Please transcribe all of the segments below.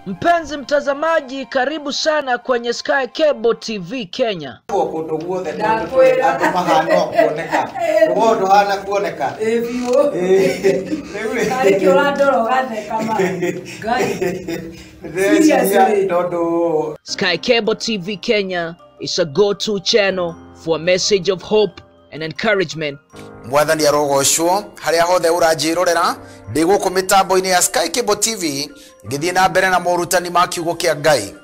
Mpenzi mtazamaji, karibu sana kwenye Sky Cable TV Kenya. Sky Cable TV Kenya is a go-to channel for a message of hope and encouragement. Mwathani arogoshwo haria hothe uranjirorera ndi guku mitambo-ini ya Sky Cable TV ngithie na mbere na morutani ma kiugo kia Ngai.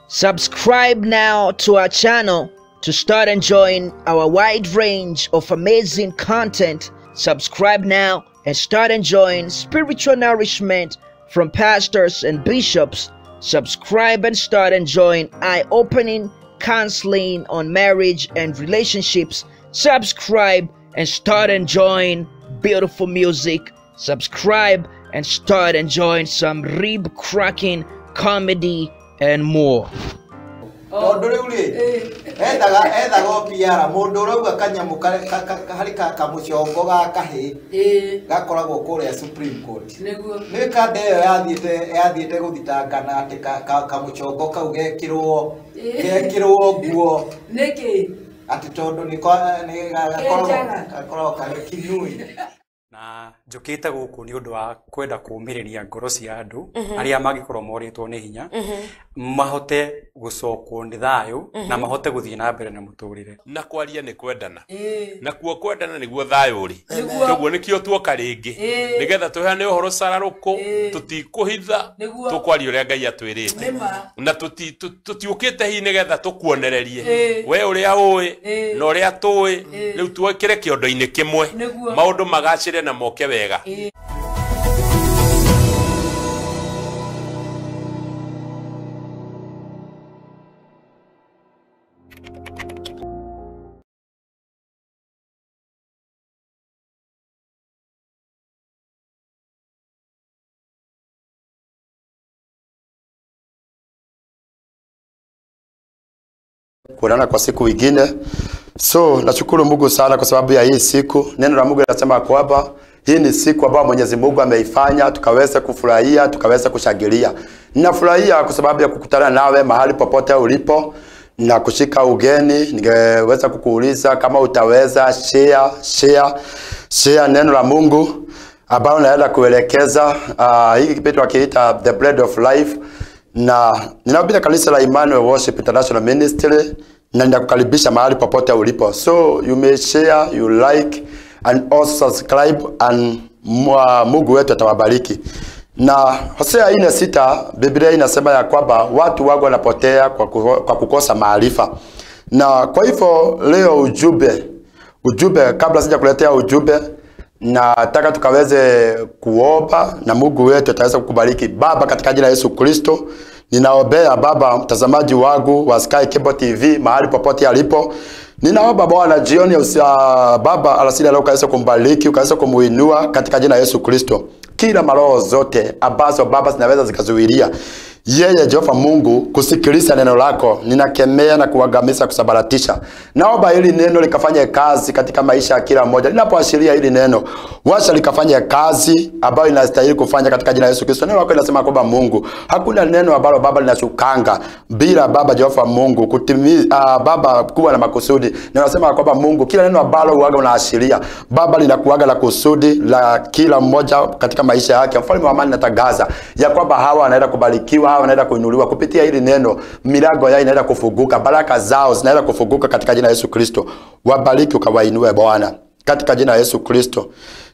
Subscribe now to our channel to start enjoying our wide range of amazing content. Subscribe now and start enjoying spiritual nourishment from pastors and bishops. Subscribe and start enjoying eye-opening counseling on marriage and relationships. Subscribe and start enjoying beautiful music. Subscribe and start enjoying some rib-cracking comedy and more. Supreme Court. Na njukite guku ni undu wa kwenda kuumiriria ngoro cia andu aria magikorwo moritwo ni hinya mahote gucokwo ni thayu na mahote guthie na mbere na muturire na kwaria ni kwendana na kuo kwendana niguo thayu ri koguo nikio tuoka ringi nigetha tuhane uhoro sararuko tutikuhitha tukwaria uria Ngai atwirite na tutiukite hi nigetha tukuonererie we uria ui na uria tui riu tuokire kiondo-ini kimwe maundu magacire na moke wega. Kuonana kwa siku nyingine. So nashukuru Mungu sana kwa sababu ya hii siku. Neno la Mungu linasema kwamba hii ni siku ambayo Mwenyezi Mungu ameifanya tukaweza kufurahia, tukaweza kushangilia. Ninafurahia kwa sababu ya kukutana nawe mahali popote ulipo na kushika ugeni. Ningeweza kukuuliza kama utaweza share neno la Mungu ambao naenda kuelekeza hiki kipindi wakiita The Bread of Life, na ninahubiri kanisa la Emmanuel Worship International Ministry na ninakukaribisha mahali popote ulipo. So you may share, you like and also subscribe and Mungu wetu atawabariki. Na Hosea 4:6 Biblia inasema ya kwamba watu wangu wanapotea kwa kukosa maarifa. Na kwa hivyo leo ujumbe kabla sija kuletea ujumbe, nataka tukaweze kuomba na Mungu wetu ataweza kukubariki. Baba, katika jina la Yesu Kristo, ninaombea Baba mtazamaji wangu wa Sky Cable TV mahali popote alipo. Ninaomba Bwana jioni Baba alasiri leo ukaweza kumbariki, ukaweza kumuinua katika jina la Yesu Kristo. Kila maroho zote ambazo Baba zinaweza zikazuilia yeye Jehova Mungu kusikiliza neno lako, ninakemea na kuangamiza, kusabaratisha. Naomba hili neno likafanye kazi katika maisha ya kila mmoja. Ninapoashiria hili neno, wacha likafanye kazi ambayo inastahili kufanya katika jina la Yesu Kristo. Neno lako linasema kwamba Mungu, hakuna neno ambalo Baba linashukanga bila Baba Jehova Mungu kutimiza Baba kuwa na makusudi. Ninasema kwamba Mungu, kila neno ambalo uaga unaashiria Baba linakuaga la kusudi la kila mmoja katika maisha yake. Mfalme wa amani, natangaza ya kwamba hawa wanaenda kubarikiwa, hawa wanaenda kuinuliwa kupitia hili neno. Milango yao inaenda kufunguka, baraka zao zinaenda kufunguka katika jina la Yesu Kristo. Wabariki ukawainue Bwana katika jina la Yesu Kristo.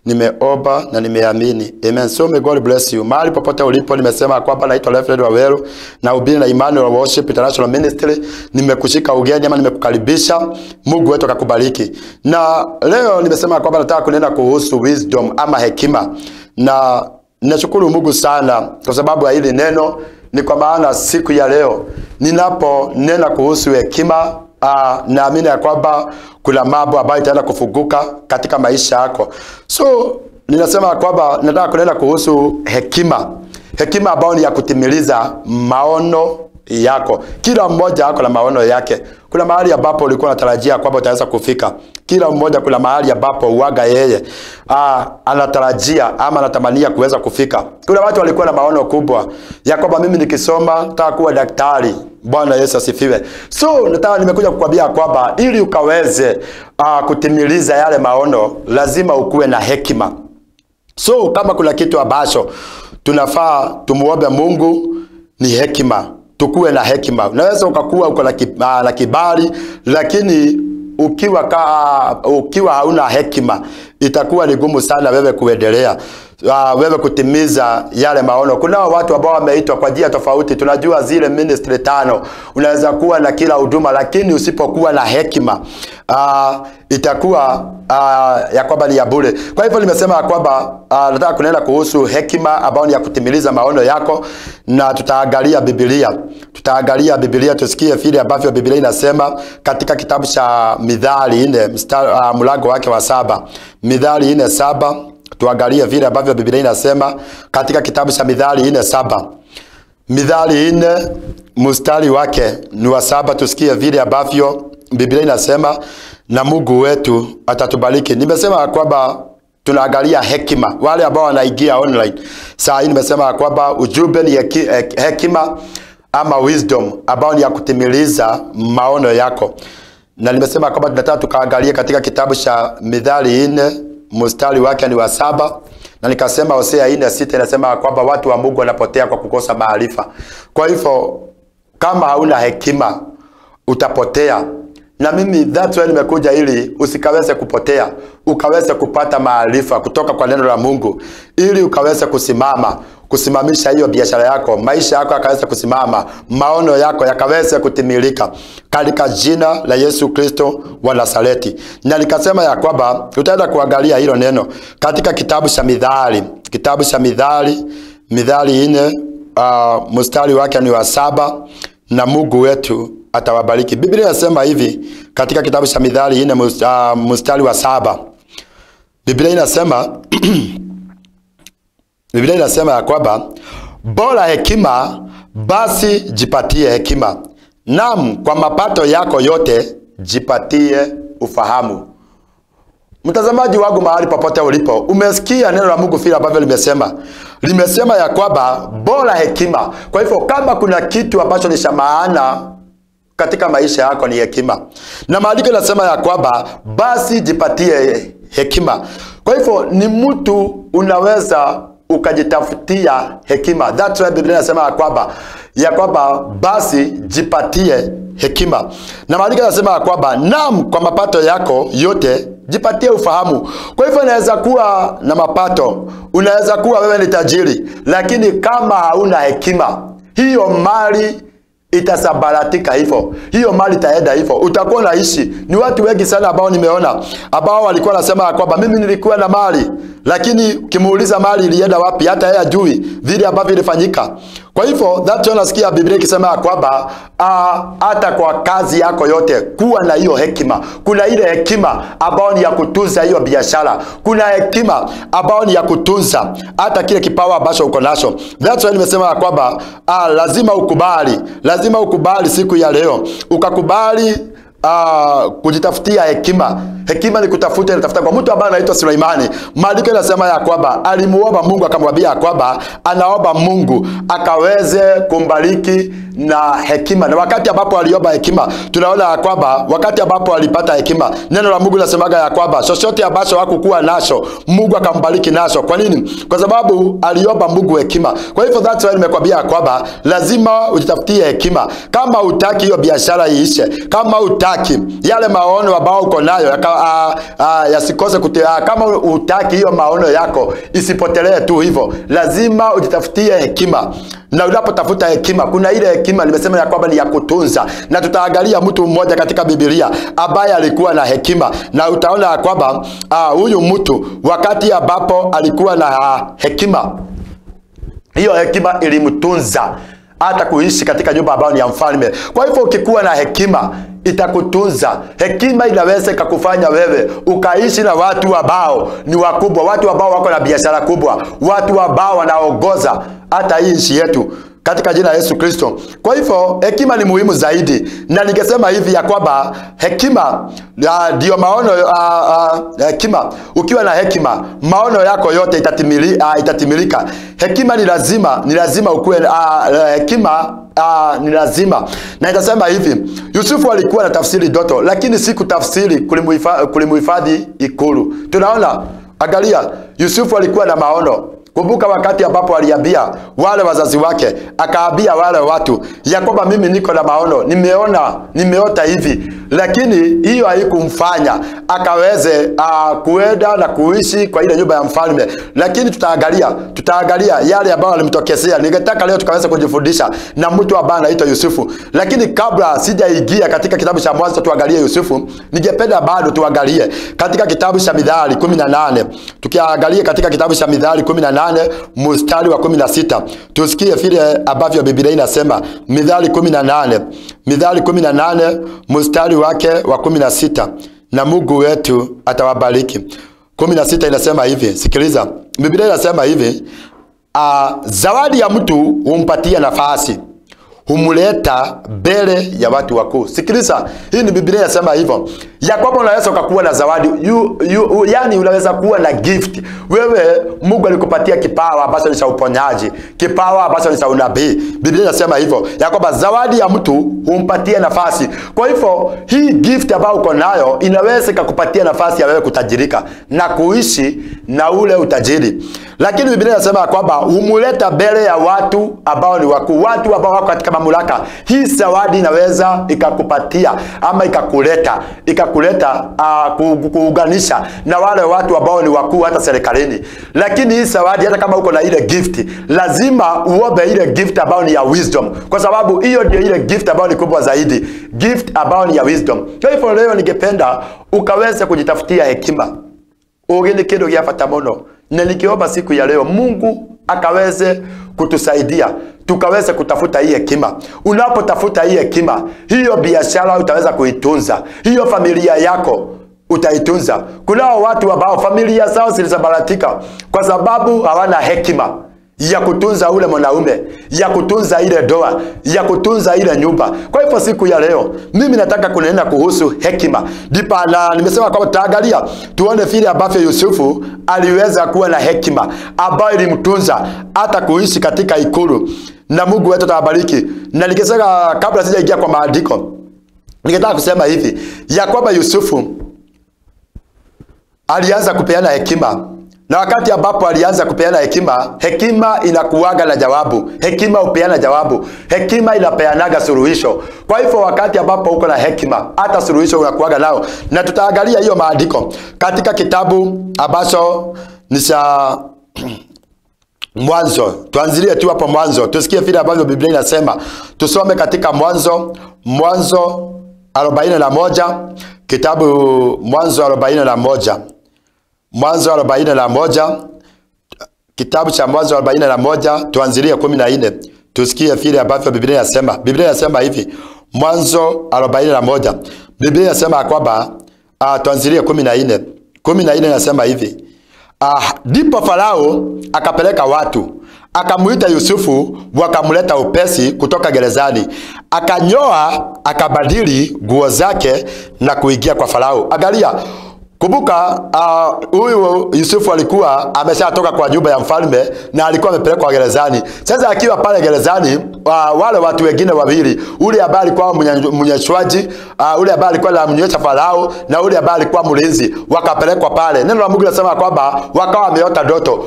Nimeomba na nimeamini. Amen. So may God bless you. Mahali popote ulipo, nimesema kwamba naitwa Alfred Wawelu na ubiri na Emmanuel Worship International Ministry. Nimekushika ugeni ama nimekukaribisha. Mungu wetu akakubariki. Na leo nimesema kwamba nataka kunena kuhusu wisdom ama hekima. Na ninashukuru Mungu sana kwa sababu ya hili neno. Ni kwa maana siku ya leo ninapo nena kuhusu hekima, naamini ya kwamba kuna mambo ambayo itaenda kufunguka katika maisha yako. So ninasema kwamba nataka kunena kuhusu hekima. Hekima ambayo ni ya kutimiliza maono yako. Kila mmoja ako na maono yake. Kuna mahali ambapo ulikuwa unatarajia kwamba utaweza kufika. Kila mmoja kuna mahali ambapo uaga yeye anatarajia ama anatamania kuweza kufika. Kuna watu walikuwa na maono kubwa ya kwamba mimi nikisoma nataka kuwa daktari. Bwana Yesu asifiwe. So nataka nimekuja kukwambia kwamba ili ukaweze kutimiliza yale maono lazima ukuwe na hekima. So kama kuna kitu ambacho tunafaa tumuombe Mungu ni hekima. Tukue na hekima. Unaweza ukakuwa uko na kibali lakini ukiwa hauna hekima itakuwa ni gumu sana wewe kuendelea, wewe kutimiza yale maono. Kuna watu ambao wameitwa kwa njia tofauti. Tunajua zile ministry 5 unaweza kuwa na kila huduma lakini usipokuwa na hekima itakuwa ya kwamba ni ya bure. Kwa hivyo nimesema kwamba nataka kunena kuhusu hekima ambayo ni ya kutimiliza maono yako, na tutaangalia Biblia. Tutaangalia Biblia tusikie vile ambavyo Biblia inasema katika kitabu cha Mithali 4 mlango wake wa 7. Mithali 4:7 tuangalie vile ambavyo Biblia inasema katika kitabu cha Mithali 4:7. Mithali 4 mstari wake ni wa 7, tusikie vile ambavyo Biblia inasema na Mungu wetu atatubariki. Nimesema kwamba tunaangalia hekima. Wale ambao wanaingia online saa hii nimesema kwamba ujumbe ni hekima ama wisdom ambao ni ya kutimiliza maono yako. Na nimesema kwamba tunataka tukaangalia katika kitabu cha Mithali 4 mstari wake ni wa 7, na nikasema Hosea 4:6 inasema kwamba watu wa Mungu wanapotea kwa kukosa maarifa. Kwa hivyo kama hauna hekima utapotea. Na mimi that's why nimekuja ili usikaweze kupotea, ukaweze kupata maarifa kutoka kwa neno la Mungu, ili ukaweze kusimamisha hiyo biashara yako, maisha yako yakaweze kusimama, maono yako yakaweze kutimilika katika jina la Yesu Kristo wa Nazareti. Na nikasema ya kwamba tutaenda kuangalia hilo neno katika kitabu cha Mithali. Kitabu cha Mithali 4 mstari wake ni wa 7, na Mungu wetu atawabariki. Biblia inasema hivi katika kitabu cha Mithali 4 mstari wa 7. Biblia inasema Biblia inasema ya kwamba bora hekima, basi jipatie hekima. Naam, kwa mapato yako yote jipatie ufahamu. Mtazamaji wangu mahali popote ulipo, umesikia neno la Mungu vile ambavyo limesema ya kwamba bora hekima. Kwa hivyo kama kuna kitu ambacho ni cha maana katika maisha yako ni hekima. Na maandiko yanasema ya kwamba basi jipatie hekima. Kwa hivyo ni mtu unaweza ukajitafutia hekima. That's why Biblia inasema ya kwamba basi jipatie hekima. Na maandiko yanasema ya kwamba naam, kwa mapato yako yote jipatie ufahamu. Kwa hivyo unaweza kuwa na mapato, unaweza kuwa wewe ni tajiri, lakini kama hauna hekima, hiyo mali itasabaratika hivyo. Hiyo mali itaenda hivyo. Utakuwa unaishi. Ni watu wengi sana ambao nimeona ambao walikuwa wanasema kwamba mimi nilikuwa na mali, lakini kimuuliza mali ilienda wapi hata yeye ajui vile ambavyo ilifanyika. Kwa hivyo that's why nasikia Biblia ikisema kwamba hata kwa kazi yako yote kuwa na hiyo hekima. Kuna ile hekima ambao ni ya kutunza hiyo biashara. Kuna hekima ambao ni ya kutunza hata kile kipawa ambacho uko nacho. That's why nimesema kwamba lazima ukubali siku ya leo. Ukakubali kujitafutia hekima. Hekima ni kutafuta kwa mtu ambaye anaitwa Suleimani. Maandiko yanasema ya kwamba alimuomba Mungu, akamwambia kwamba anaomba Mungu akaweze kumbariki na hekima. Na wakati ambapo aliomba hekima, tunaona ya kwamba wakati ambapo alipata hekima, neno la Mungu linasemaga ya kwamba chochote ambacho hakukuwa nacho, Mungu akambariki nacho. Kwa nini? Kwa sababu aliomba Mungu hekima. Kwa hivyo that's why nimekwambia kwamba lazima ujitafutie hekima. Kama hutaki hiyo biashara iishe, kama hutaki yale maono ambao uko nayo yasikose kama hutaki hiyo maono yako isipotelee tu hivyo, lazima ujitafutie hekima. Na unapotafuta hekima, kuna ile hekima nimesema ya kwamba ni ya kutunza. Na tutaangalia mtu mmoja katika Biblia ambaye alikuwa na hekima, na utaona ya kwamba huyu mtu wakati ambapo alikuwa na hekima, hiyo hekima ilimtunza hata kuishi katika nyumba ambayo ni ya mfalme. Kwa hivyo ukikuwa na hekima itakutunza. Hekima inaweza kukufanya wewe ukaishi na watu ambao ni wakubwa, watu ambao wako na biashara kubwa, watu ambao wanaongoza hata hii nchi yetu. katika jina la Yesu Kristo. Kwa hivyo hekima ni muhimu zaidi, na ningesema hivi ya kwamba hekima ndio maono. Hekima, ukiwa na hekima maono yako yote itatimilika. Hekima ni lazima ukuwe hekima. Ni lazima. Na nitasema hivi, Yusufu alikuwa na tafsiri ndoto, lakini si kutafsiri kulimuhifadhi ikulu. Tunaona, angalia, Yusufu alikuwa na maono. Kumbuka wakati ambapo aliambia wale wazazi wake, akaambia wale watu ya kwamba mimi niko na maono, nimeota hivi, lakini hiyo haikumfanya akaweze kuenda na kuishi kwa ile nyumba ya mfalme. Lakini tutaangalia yale ambayo alimtokezea. Ningetaka leo tukaweza kujifundisha na mtu ambaye anaitwa Yusufu. Lakini kabla sijaingia katika kitabu cha Mwanzo tuangalie Yusufu, ningependa bado tuangalie katika kitabu cha Mithali 18. Tukiangalia katika kitabu cha Mithali 18 mstari wa 16, tusikie vile ambavyo Biblia inasema. Mithali 18 mstari wake wa 16, na Mungu wetu atawabariki. 16 inasema hivi, sikiliza. Biblia inasema hivi, zawadi ya mtu humpatia nafasi, humuleta mbele ya watu wakuu. Sikiliza, hii ni Biblia inasema hivyo. Ya kwamba unaweza ukakuwa na zawadi, yani unaweza kuwa na gift. Wewe Mungu alikupatia kipawa ambacho ni cha uponyaji, kipawa ambacho ni cha unabii. Biblia inasema hivyo, ya kwamba zawadi ya mtu humpatia nafasi. Kwa hivyo hii gift ambayo uko nayo inaweza kukupatia nafasi ya wewe kutajirika na kuishi na ule utajiri. Lakini Biblia inasema kwamba humuleta mbele ya watu ambao ni wakuu, watu ambao wako katika mamlaka. Hii zawadi inaweza ikakupatia ama ikakuleta kuunganisha na wale watu ambao ni wakuu hata serikalini. Lakini hii zawadi, hata kama uko na ile gift, lazima uombe ile gift ambayo ni ya wisdom, kwa sababu hiyo ndio ile gift ambayo ni kubwa zaidi, gift ambayo ni ya wisdom. Kwa hivyo leo ningependa ukaweze kujitafutia hekima. Ugeni kidogo ya fatamono. Na nikiomba siku ya leo Mungu akaweze kutusaidia tukaweze kutafuta hii hekima. Unapotafuta hii hekima, hiyo biashara utaweza kuitunza, hiyo familia yako utaitunza. Kuna watu ambao familia zao zilizabaratika kwa sababu hawana hekima ya kutunza ule mwanaume, ya kutunza ile doa, ya kutunza ile nyumba. Kwa hivyo siku ya leo mimi nataka kunena kuhusu hekima. Dipa, na nimesema kwamba tutaangalia tuone vile ambavyo Yusufu aliweza kuwa na hekima ambayo ilimtunza hata kuishi katika ikulu. Na Mungu wetu atawabariki. Na nikisema kabla sijaingia kwa maandiko, ningetaka kusema hivi ya kwamba Yusufu alianza kupeana hekima. Na wakati ambapo alianza kupeana hekima, hekima inakuaga na jawabu. Hekima upeana jawabu. Hekima inapeanaga suluhisho. Kwa hivyo wakati ambapo uko na hekima, hata suluhisho unakuaga nao. Na tutaangalia hiyo maandiko katika kitabu ambacho ni cha Mwanzo. Tuanzilie tu hapo Mwanzo. Tusikie vile ambavyo Biblia inasema. Tusome katika Mwanzo 41, kitabu Mwanzo 41. Mwanzo 41, kitabu cha Mwanzo 41, tuanzilie 14. Tusikie vile ambavyo Biblia inasema. Biblia inasema hivi, Mwanzo 41. Biblia inasema kwamba tuanzilie 14. 14 inasema hivi. Ndipo Farao akapeleka watu, akamuita Yusufu, wakamleta upesi kutoka gerezani. Akanyoa, akabadili nguo zake na kuingia kwa Farao. Angalia, kumbuka huyu Yusufu alikuwa ameshatoka kwa nyumba ya mfalme na alikuwa amepelekwa gerezani. Sasa akiwa pale gerezani, wale watu wengine wawili, ule ambaye alikuwa mnyeshwaji, ule ambaye alikuwa anamnywesha Farao, na ule ambaye alikuwa mlinzi, wakapelekwa pale. Neno la Mungu linasema kwamba wakawa wameota ndoto,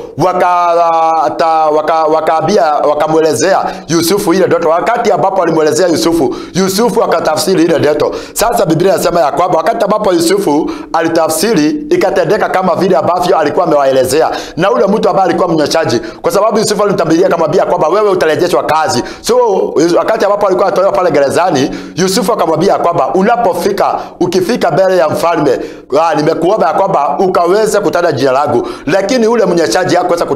wakamuelezea Yusufu ile ndoto. Wakati ambapo alimuelezea Yusufu akatafsiri ile ndoto. Sasa Biblia inasema ya kwamba wakati ambapo Yusufu alitafsiri, ikatendeka kama vile ambavyo alikuwa amewaelezea. Na ule mtu ambaye alikuwa mnyachaji, kwa sababu Yusufu alimtabiria akamwambia kwamba wewe utarejeshwa kazi. So wakati ambapo alikuwa anatolewa pale gerezani, Yusufu akamwambia kwamba ukifika mbele ya mfalme, nimekuomba ya kwamba ukaweze kutaja jina langu. Lakini ule mnyachaji hakuweza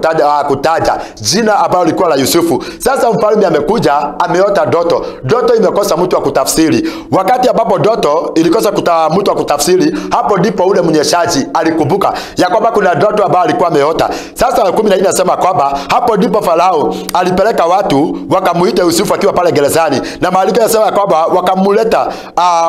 kutaja jina ambalo lilikuwa la Yusufu. Sasa mfalme amekuja, ameota ndoto. Ndoto imekosa mtu wa kutafsiri. Wakati ambapo ndoto ilikosa mtu wa kutafsiri, hapo ndipo ule mnyeshaji alikumbuka ya kwamba kuna ndoto ambayo alikuwa ameota. Sasa 14 inasema kwamba hapo ndipo Farao alipeleka watu wakamuita Yusufu akiwa pale gerezani, na maandiko yanasema kwamba wakamuleta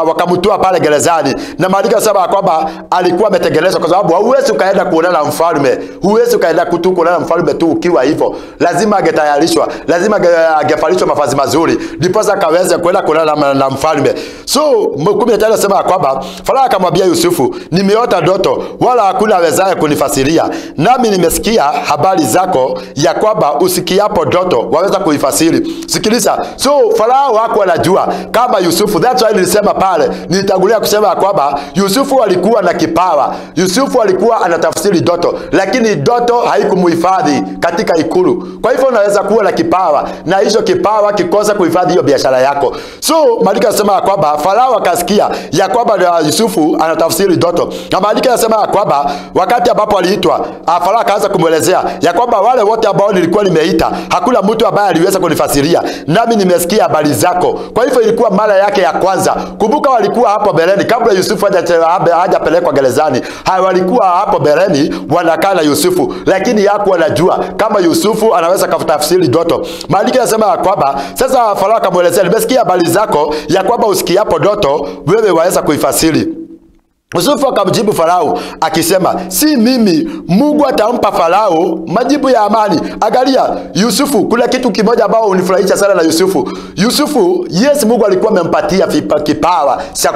wakamtoa pale gerezani, na maandiko yanasema kwamba alikuwa ametengenezwa, kwa sababu huwezi ukaenda kuonana na mfalme, huwezi ukaenda kuonana na mfalme tu ukiwa hivyo, lazima angetayarishwa, lazima angevalishwa mavazi mazuri ndipo akaweza kwenda kuonana na mfalme. So 15 anasema kwamba Farao akamwambia Yusufu, nimeota ndoto wala hakuna awezaye kunifasiria, nami nimesikia habari zako ya kwamba usikiapo ndoto waweza kuifasiri. Sikiliza, so Farao hakuwa anajua kama Yusufu, that's why nilisema pale, nilitangulia kusema kwamba Yusufu alikuwa na kipawa, Yusufu alikuwa anatafsiri ndoto, lakini ndoto haikumuhifadhi katika ikulu. Kwa hivyo unaweza kuwa na kipawa na hicho kipawa kikosa kuhifadhi hiyo biashara yako. So maandiko yanasema kwamba Farao akasikia ya kwamba Yusufu anatafsiri ndoto, na maandiko yanasema kwamba wakati ambapo aliitwa, Farao akaanza kumwelezea ya kwamba wale wote ambao nilikuwa nimeita hakuna mtu ambaye aliweza kunifasiria, nami nimesikia habari zako. Kwa hivyo ilikuwa mara yake ya kwanza. Kumbuka walikuwa hapo bereni kabla Yusufu hajapelekwa gerezani, walikuwa hapo bereni wanakaa na Yusufu, lakini hakuwa anajua kama Yusufu anaweza kutafsiri ndoto. Maandiko yanasema kwamba sasa Farao akamwelezea, nimesikia habari zako ya kwamba usikiapo ndoto wewe waweza kuifasiri. Yusufu akamjibu Farao akisema, si mimi, Mungu atampa Farao majibu ya amani. Angalia Yusufu, kuna kitu kimoja ambao unifurahisha sana na Yusufu. Yusufu, yes, Mungu alikuwa amempatia kipawa cha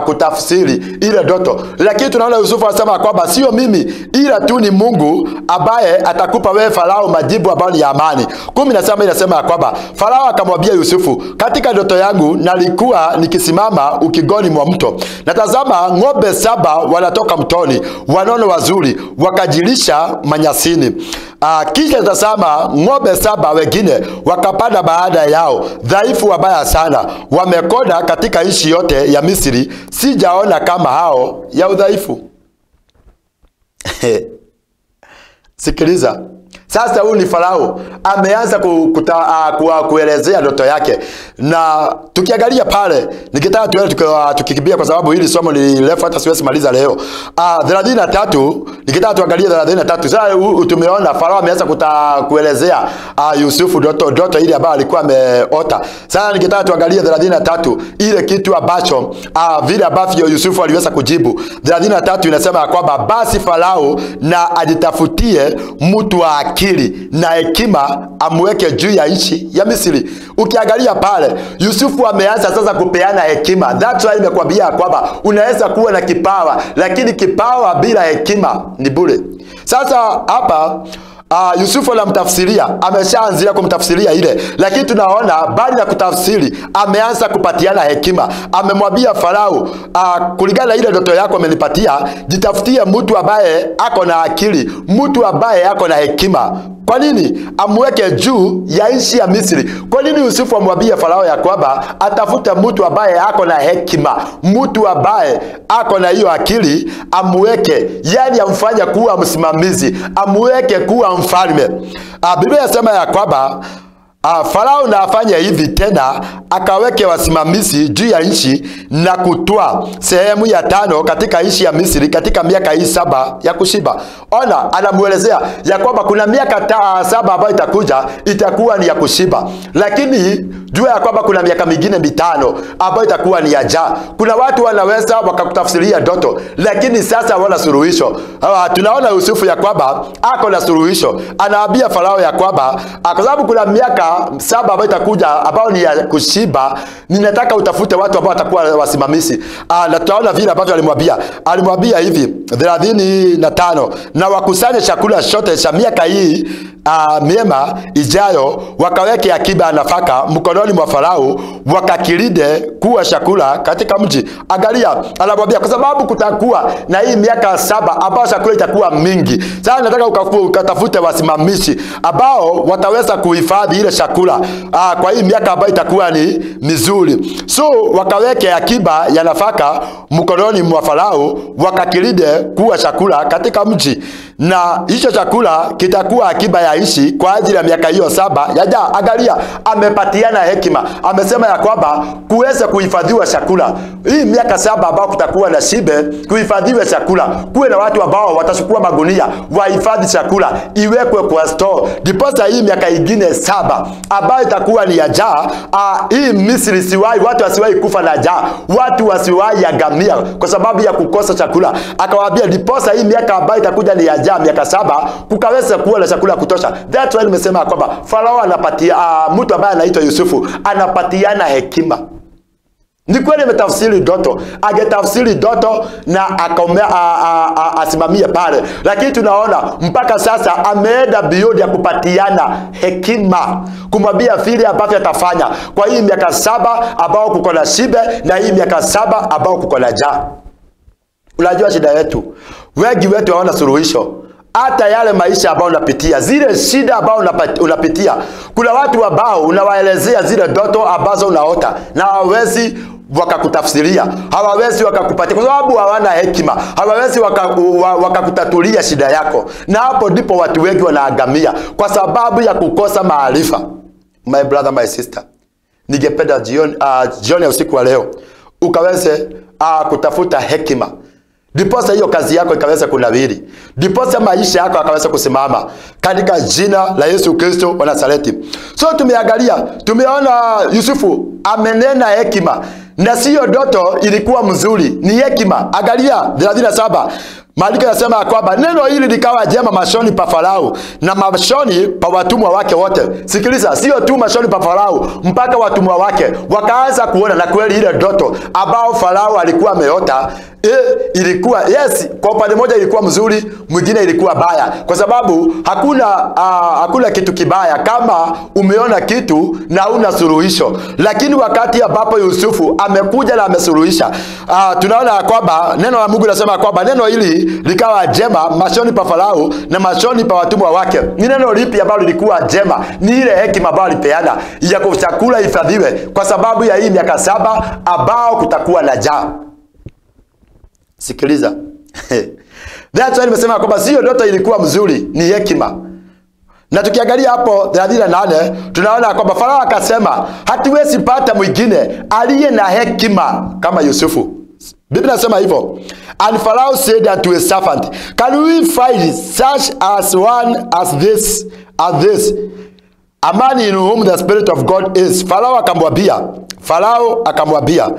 kutafsiri ile ndoto, lakini tunaona Yusufu anasema kwamba sio mimi, ila tu ni Mungu ambaye atakupa wewe Farao majibu ambayo ni ya amani. 17 inasema kwamba Farao akamwambia Yusufu, katika ndoto yangu nalikuwa nikisimama ukingoni mwa mto, na tazama ng'ombe 7 wanatoka mtoni, wanono wazuri, wakajilisha manyasini. Kisha tazama ng'ombe 7 wengine wakapanda baada yao, dhaifu wabaya sana, wamekonda katika nchi yote ya Misri, sijaona kama hao ya udhaifu. Sikiliza. Sasa huyu ni Farao ameanza kuelezea ndoto yake, na tukiangalia pale nikitaka tukikimbia kwa sababu hili somo ni refu hata siwezi maliza leo. 33 nikitaka tuangalie 33. Sasa tumeona Farao ameanza kuelezea Yusufu ndoto ile ambayo alikuwa ameota. Sasa nikitaka tuangalie 33 ile kitu ambacho vile ambavyo Yusufu aliweza kujibu. 33 inasema kwamba basi Farao na ajitafutie mtu wa akili na hekima amweke juu ya nchi ya Misri. Ukiangalia pale Yusufu ameanza sasa kupeana hekima. That's why nimekwambia kwamba unaweza kuwa na kipawa, lakini kipawa bila hekima ni bure. Sasa hapa Yusufu anamtafsiria, ameshaanzia kumtafsiria ile, lakini tunaona bali na kutafsiri ameanza kupatiana hekima. Amemwambia Farao, kulingana na ile ndoto yako amenipatia, jitafutie mtu ambaye ako na akili, mtu ambaye ako na hekima. Kwa nini? Amweke juu ya nchi ya Misri. Kwa nini Yusufu amwambia Farao ya kwamba atafute mtu ambaye ako na hekima, mtu ambaye ako na hiyo akili, amweke, yani amfanye kuwa msimamizi, amweke kuwa mfalme. Biblia inasema ya kwamba Farao na afanye hivi tena, akaweke wasimamizi juu ya nchi na kutoa sehemu ya 5 katika nchi ya Misri katika miaka hii 7 ya kushiba. Ona, anamuelezea ya kwamba kuna miaka 7 ambayo itakuwa ni ya kushiba, lakini jua ya kwamba kuna miaka mingine 5 ambayo itakuwa ni ya njaa. Kuna watu wanaweza wakakutafsiria ndoto, lakini sasa wana suluhisho. Tunaona Yusufu ya kwamba ako na suluhisho. Anaambia Farao ya kwamba kwa sababu kuna miaka 7 ambayo itakuja ambao ni ya kushiba, ninataka utafute watu ambao watakuwa wasimamizi. Na tunaona vile ambavyo alimwambia hivi 35, na wakusanye chakula chote cha miaka hii miema ijayo, wakaweke akiba nafaka mkononi mwa Farao, wakakilinde kuwa chakula katika mji. Angalia, anamwambia kwa sababu kutakuwa na hii miaka 7 ambao chakula itakuwa mingi. Sasa nataka ukatafute wasimamizi ambao wataweza kuhifadhi ile chakula kwa hii miaka ambayo itakuwa ni mizuri. So wakaweke akiba ya nafaka mkononi mwa Farao, wakakilinde kuwa chakula katika mji. na hicho chakula kitakuwa akiba ya ishi kwa ajili ya miaka hiyo 7 yaja. Angalia, amepatiana hekima. Amesema ya kwamba kuweza kuhifadhiwa chakula hii miaka 7 ambao kutakuwa na shibe, kuhifadhiwe chakula, kuwe na watu ambao watachukua magunia wahifadhi chakula iwekwe kwa store, ndiposa hii miaka ingine 7 ambayo itakuwa ni ya njaa, hii Misri siwahi, watu wasiwahi kufa na njaa, watu wasiwahi agamia kwa sababu ya kukosa chakula. Akawaambia ndiposa hii miaka ambayo itakuja ni ya njaa, miaka 7 kukaweza kuwa na chakula kutosha. That's why nimesema kwamba Farao anapatia mtu ambaye anaitwa Yusufu anapatiana hekima. Ni kweli ametafsiri ndoto, angetafsiri ndoto na asimamie pale, lakini tunaona mpaka sasa ameenda beyond ya kupatiana hekima, kumwambia vile ambavyo atafanya kwa hii miaka 7 ambao kuko na shibe na hii miaka 7 ambao kuko na njaa. Unajua shida yetu, wengi wetu hawana suluhisho. Hata yale maisha ambao unapitia, zile shida ambao unapitia, kuna watu ambao unawaelezea zile ndoto ambazo unaota na hawawezi wakakutafsiria, hawawezi wakakupatia kwa sababu hawana hekima, hawawezi wakakutatulia shida yako. Na hapo ndipo watu wengi wanaagamia kwa sababu ya kukosa maarifa. My brother, my sister, ningependa jioni ya usiku wa leo ukaweze kutafuta hekima, ndiposa hiyo kazi yako ikaweza kunawiri, ndiposa maisha yako yakaweza kusimama katika jina la Yesu Kristo wa Nazareti. So tumeangalia, tumeona Yusufu amenena hekima, na sio ndoto ilikuwa mzuri, ni hekima. Angalia 37, maandiko yanasema kwamba neno hili likawa jema machoni pa Farao na machoni pa watumwa wake wote. Sikiliza, sio tu machoni pa Farao, mpaka watumwa wake wakaanza kuona, na kweli ile ndoto ambao Farao alikuwa ameota ilikuwa kwa upande moja ilikuwa mzuri, mwingine ilikuwa baya, kwa sababu hakuna kitu kibaya kama umeona kitu na una suluhisho. Lakini wakati ambapo Yusufu amekuja na amesuluhisha, tunaona kwamba neno la Mungu linasema kwamba neno hili likawa jema machoni pa Farao na machoni pa watumwa wake. Ni neno lipi ambalo lilikuwa jema? Ni ile hekima ambayo alipeana ya chakula hifadhiwe kwa sababu ya hii miaka 7 ambao kutakuwa na njaa. Sikiliza. That's why nimesema kwamba sio ndoto ilikuwa mzuri, ni hekima. Na tukiangalia hapo 38 tunaona kwamba Farao akasema hatuwezi pata mwingine aliye na hekima kama Yusufu. Biblia inasema hivyo. And Pharaoh said unto his servant, can we find such as one as this, a man in whom the Spirit of God is? Farao akamwambia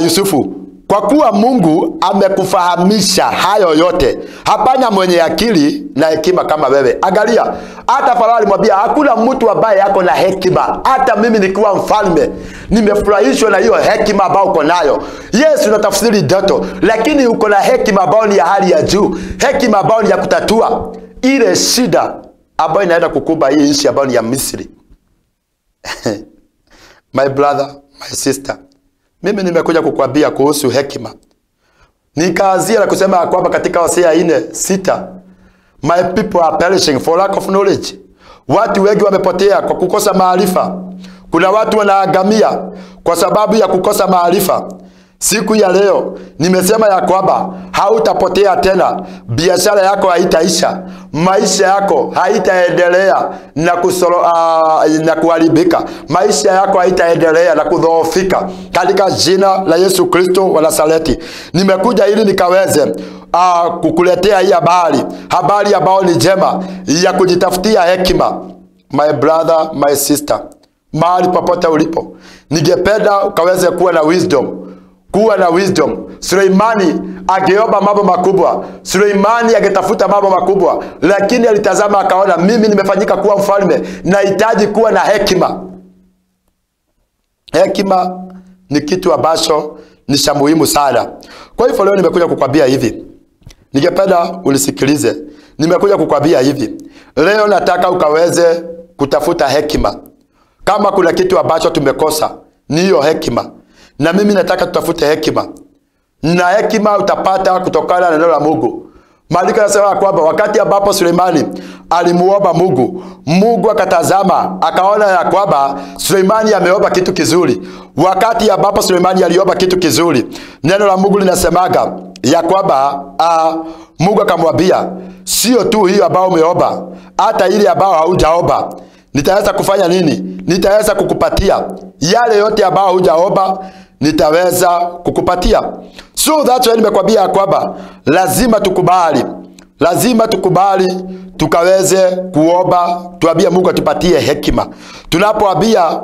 Yusufu, kwa kuwa Mungu amekufahamisha hayo yote, hapana mwenye akili na hekima kama wewe. Angalia, hata Farao alimwambia hakuna mtu ambaye yako na hekima. Hata mimi nikiwa mfalme nimefurahishwa na hiyo hekima ambayo uko nayo. Yes, unatafsiri ndoto, lakini uko na hekima ambayo ni ya hali ya juu, hekima ambayo ni ya kutatua ile shida ambayo inaenda kukumba hii nchi ambayo ni ya Misri. My brother, my sister, mimi nimekuja kukuambia kuhusu hekima. Nikaanzia na kusema kwamba katika Hosea 4:6, my people are perishing for lack of knowledge. Watu wengi wamepotea kwa kukosa maarifa. Kuna watu wanaagamia kwa sababu ya kukosa maarifa. Siku ya leo nimesema ya kwamba hautapotea tena, biashara yako haitaisha, maisha yako haitaendelea na kuharibika, maisha yako haitaendelea na kudhoofika katika jina la Yesu Kristo wa Nazareti. Nimekuja ili nikaweze kukuletea hii habari ambayo ni njema ya kujitafutia hekima. My brother, my sister, mahali popote ulipo, ningependa ukaweze kuwa na wisdom. Suleimani angeomba mambo makubwa, Suleimani angetafuta mambo makubwa, lakini alitazama akaona, mimi nimefanyika kuwa mfalme, nahitaji kuwa na hekima. Hekima ni kitu ambacho ni cha muhimu sana. Kwa hivyo leo nimekuja kukwambia hivi, ningependa unisikilize. Nimekuja kukwambia hivi, leo nataka ukaweze kutafuta hekima. Kama kuna kitu ambacho tumekosa, ni hiyo hekima. Na mimi nataka tutafute hekima. Na hekima utapata kutokana na neno la Mungu. Maandiko yanasema kwamba wakati ambapo Suleimani alimuomba Mungu, Mungu akatazama akaona ya kwamba Suleimani ameomba kitu kizuri. Wakati ambapo Suleimani aliomba kitu kizuri, neno la Mungu linasemaga ya kwamba Mungu akamwambia, sio tu hiyo ambao umeomba, hata ile ambao haujaomba nitaweza kufanya nini? Nitaweza kukupatia yale yote ambao hujaomba, nitaweza kukupatia. So that's why nimekwambia kwamba lazima tukubali tukaweze kuomba, tuambie Mungu atupatie hekima. Tunapoambia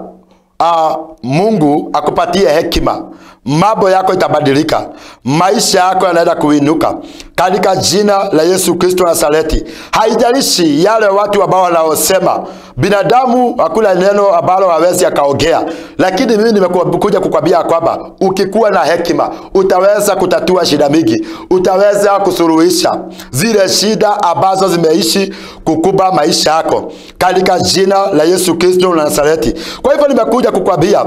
Mungu akupatie hekima, mambo yako itabadilika, maisha yako yanaenda kuinuka katika jina la Yesu Kristo wa Nazareti. Haijalishi yale watu ambao wanaosema, binadamu hakuna neno ambalo hawezi akaongea, lakini mimi nimekuja kukwambia kwamba ukikuwa na hekima utaweza kutatua shida mingi, utaweza kusuluhisha zile shida ambazo zimeishi kukuba maisha yako katika jina la Yesu Kristo wa Nazareti. Kwa hivyo nimekuja kukwambia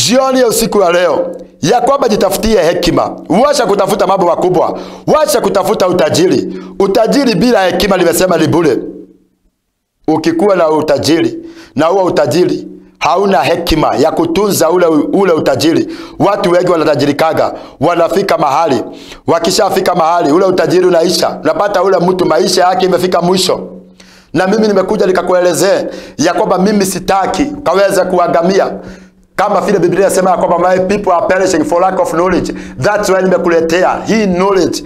jioni ya usiku wa leo ya kwamba jitafutie hekima. Wacha kutafuta mambo makubwa, wacha kutafuta utajiri. Utajiri bila hekima nimesema ni bure. Ukikuwa na utajiri na huo utajiri hauna hekima ya kutunza ule utajiri, watu wengi wanatajirikaga, wanafika mahali, wakishafika mahali ule utajiri unaisha, unapata ule mtu maisha yake imefika mwisho. Na mimi nimekuja nikakuelezea ya kwamba mimi sitaki kaweza kuangamia. Kama vile Biblia inasema ya kwamba my people are perishing for lack of knowledge. That's why nimekuletea hii knowledge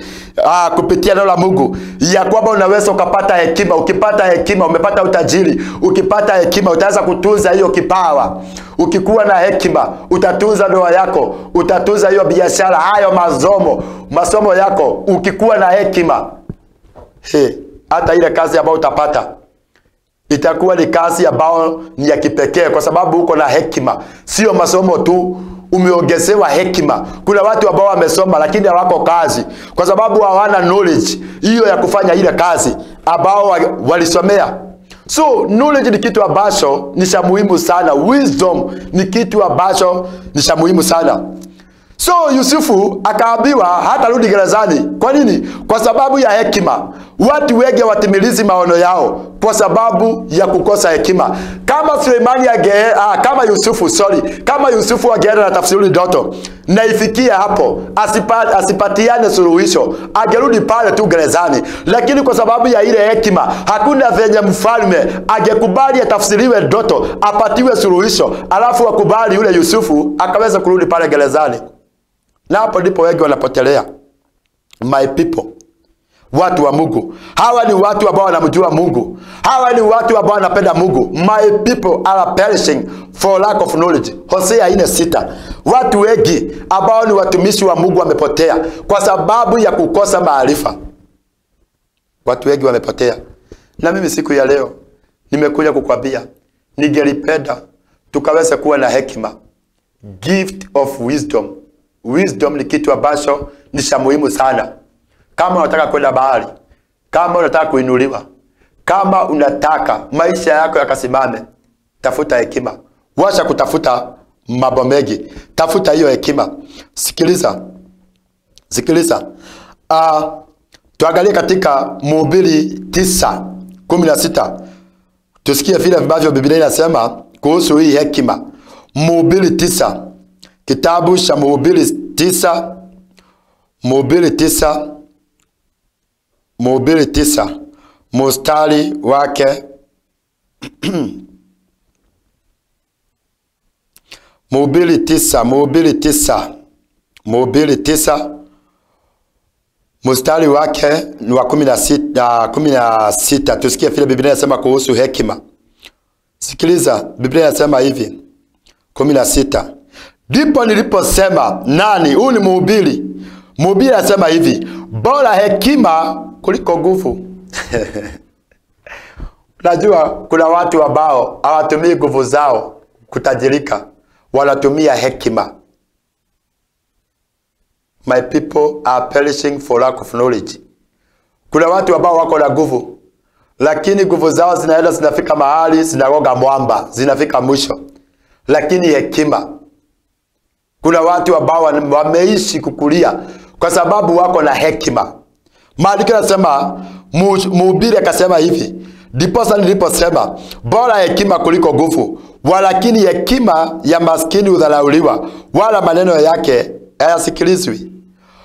kupitia neno la Mungu ya kwamba unaweza ukapata hekima. Ukipata hekima umepata utajiri. Ukipata hekima utaweza kutunza hiyo kipawa. Ukikuwa na hekima utatunza ndoa yako, utatunza hiyo biashara, hayo masomo yako. Ukikuwa na hekima, hata ile kazi ambayo utapata itakuwa ni kazi ambayo ni ya kipekee, kwa sababu uko na hekima. Sio masomo tu, umeongezewa hekima. Kuna watu ambao wamesoma lakini hawako kazi kwa sababu hawana knowledge hiyo ya kufanya ile kazi ambao walisomea. So knowledge ni kitu ambacho ni cha muhimu sana. Wisdom ni kitu ambacho ni cha muhimu sana. So Yusufu akaambiwa hata rudi gerezani. Kwa nini? Kwa sababu ya hekima. Watu wengi watimilizi maono yao kwa sababu ya kukosa hekima. Kama Suleimani kama Yusufu angeenda na tafsiri ndoto na ifikie hapo asipatiane suluhisho, angerudi pale tu gerezani. Lakini kwa sababu ya ile hekima, hakuna venye mfalme angekubali atafsiriwe ndoto, apatiwe suluhisho, alafu akubali yule Yusufu akaweza kurudi pale gerezani. Na hapo ndipo wengi wanapotelea. My people, watu wa Mungu, hawa ni watu ambao wanamjua Mungu, hawa ni watu ambao wanapenda Mungu. My people are perishing for lack of knowledge. Hosea 4:6. Watu wengi ambao ni watumishi wa Mungu wamepotea kwa sababu ya kukosa maarifa. Watu wengi wamepotea. Na mimi siku ya leo nimekuja kukwambia, ningelipenda tukaweza kuwa na hekima. Gift of wisdom. Wisdom ni kitu ambacho ni cha muhimu sana. Kama unataka kwenda bahari, kama unataka kuinuliwa, kama unataka maisha yako yakasimame, tafuta hekima. Wacha kutafuta mambo mengi, tafuta hiyo hekima. Sikiliza. Tuangalie katika Mhubiri 9:16. Tusikie vile ambavyo Biblia inasema kuhusu hii hekima. Mhubiri 9. Kitabu cha Mhubiri 9 mstari wake Mhubiri 9 mstari wake ni wa 16. Tusikie vile Biblia inasema kuhusu hekima. Sikiliza, Biblia inasema hivi 16. Ndipo niliposema nani? Huyu ni mhubiri. Mhubiri anasema hivi, bora hekima kuliko nguvu. Unajua kuna watu ambao hawatumii nguvu zao kutajirika, wanatumia hekima. My people are perishing for lack of knowledge. Kuna watu ambao wako na nguvu, lakini nguvu zao zinafika mahali zinagonga mwamba, zinafika mwisho. Lakini hekima, kuna watu ambao wameishi kukulia kwa sababu wako na hekima. Maandiko yanasema mhubiri akasema hivi, ndiposa niliposema bora hekima kuliko nguvu, walakini hekima ya maskini hudharauliwa, wala maneno yake hayasikilizwi.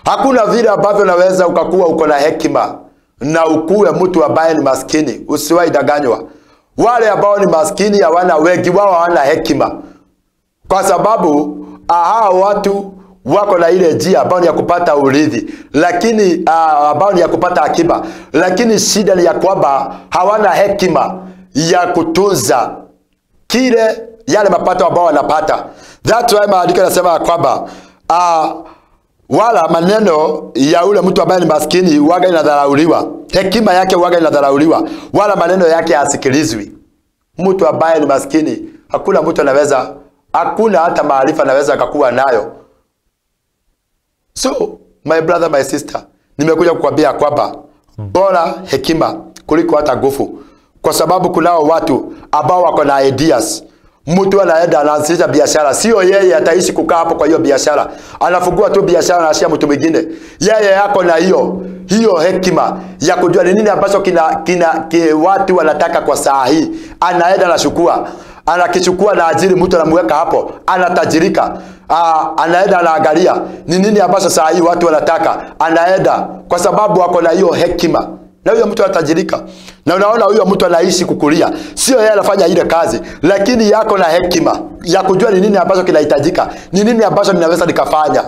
Hakuna vile ambavyo unaweza ukakuwa uko na hekima na ukuwe mtu ambaye ni maskini. Usiwahi danganywa. Wale ambao ni maskini hawana, wengi wao hawana hekima, kwa sababu hao watu wako na ile njia ambao ni ya kupata urithi, lakini ambao ni ya kupata akiba, lakini shida ni ya kwamba hawana hekima ya kutunza kile yale mapato ambao wanapata. That's why maandiko yanasema kwamba wala maneno ya ule mtu ambaye ni maskini huaga inadharauliwa, hekima yake huaga inadharauliwa, wala maneno yake hasikilizwi. Mtu ambaye ni maskini, hakuna mtu anaweza, hakuna hata maarifa anaweza akakuwa nayo. So my brother, my sister, nimekuja kukwambia kwamba bora hekima kuliko hata nguvu, kwa sababu kunao watu ambao wako na ideas. Mtu anaenda anaanzisha biashara, sio yeye ataishi kukaa hapo kwa hiyo biashara, anafungua tu biashara na ashia mtu mwingine. Yeye yako na hiyo hekima ya kujua ni nini ambacho watu wanataka kwa saa hii. Anaenda anachukua, anakichukua na ajiri mtu anamweka hapo, anatajirika. Anaenda anaangalia ni nini ambacho saa hii watu wanataka, anaenda kwa sababu wako na hiyo hekima. Na huyo mtu anatajirika. Na unaona huyo mtu anaishi kukulia. Sio yeye anafanya ile kazi, lakini yako na hekima ya kujua ni nini ambacho kinahitajika, ni nini ambacho ninaweza nikafanya.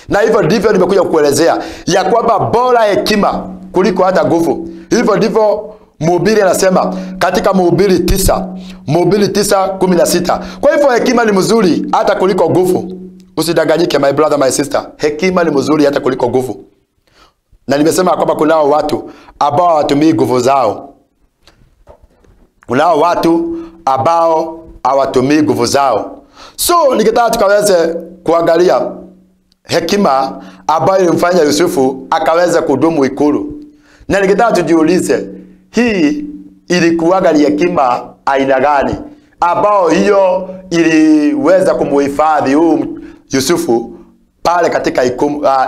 Na hivyo ndivyo nimekuja kukuelezea ya kwamba bora hekima kuliko hata nguvu. Hivyo ndivyo Mhubiri anasema katika Mhubiri 9:16. Kwa hivyo hekima ni mzuri hata kuliko nguvu. Usidanganyike my brother, my sister. Hekima ni mzuri hata kuliko nguvu. Na nimesema kwamba kunao watu ambao hawatumii nguvu zao. Kunao watu ambao hawatumii nguvu zao. So nikitaka tukaweze kuangalia hekima ambayo ilimfanya Yusufu akaweza kudumu ikulu. Na nikitaka tujiulize, hii ilikuwaga ni hekima aina gani ambao hiyo iliweza kumuhifadhi huyu Yusufu pale katika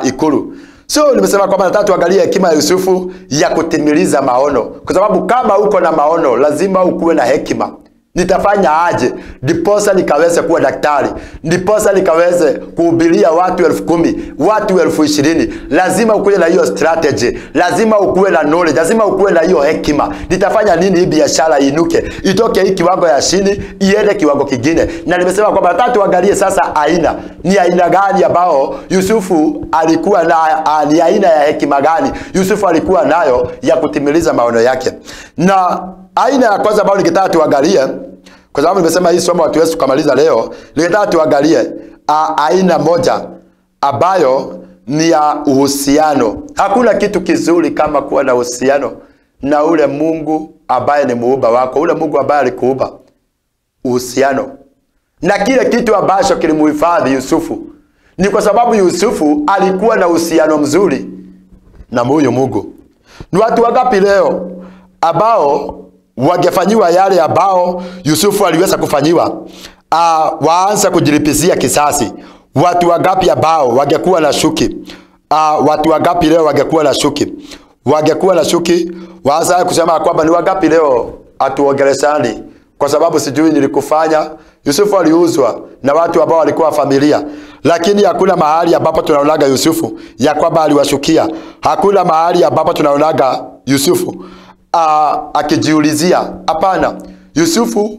ikulu. So nimesema kwamba nataka tuangalie hekima ya Yusufu ya kutimiliza maono, kwa sababu kama uko na maono lazima ukuwe na hekima. Nitafanya aje ndiposa nikaweze kuwa daktari, ndiposa nikaweze kuhubiria watu 10,000, watu 20,000? Lazima ukuwe na hiyo strategy, lazima ukuwe na knowledge, lazima ukuwe na hiyo hekima. Nitafanya nini hii biashara inuke, itoke hii kiwango ya chini iende kiwango kingine? Na nimesema kwamba nataka tuangalie sasa ni aina gani ambao Yusufu alikuwa na, ni aina ya hekima gani Yusufu alikuwa nayo ya kutimiliza maono yake. Na aina ya kwanza ambayo nikitaka tuangalie, kwa sababu nimesema hii somo hatuwezi tukamaliza leo, nikitaka tuangalie aina moja ambayo ni ya uhusiano. Hakuna kitu kizuri kama kuwa na uhusiano na ule Mungu ambaye ni muumba wako, ule Mungu ambaye alikuumba. Uhusiano. Na kile kitu ambacho kilimuhifadhi Yusufu ni kwa sababu Yusufu alikuwa na uhusiano mzuri na huyo Mungu. Ni watu wangapi leo ambao wangefanyiwa yale ambao Yusufu aliweza kufanyiwa, waanza kujilipizia kisasi? Watu wangapi ambao wangekuwa na shuki? Watu wangapi leo wangekuwa na shuki? Wangekuwa na shuki, waanza kusema kwamba ni wangapi leo atuongeleshani kwa sababu sijui nilikufanya. Yusufu aliuzwa na watu ambao walikuwa familia, lakini hakuna mahali ambapo tunaonaga Yusufu ya kwamba aliwashukia. Hakuna mahali ambapo tunaonaga Yusufu akijiulizia. Hapana, Yusufu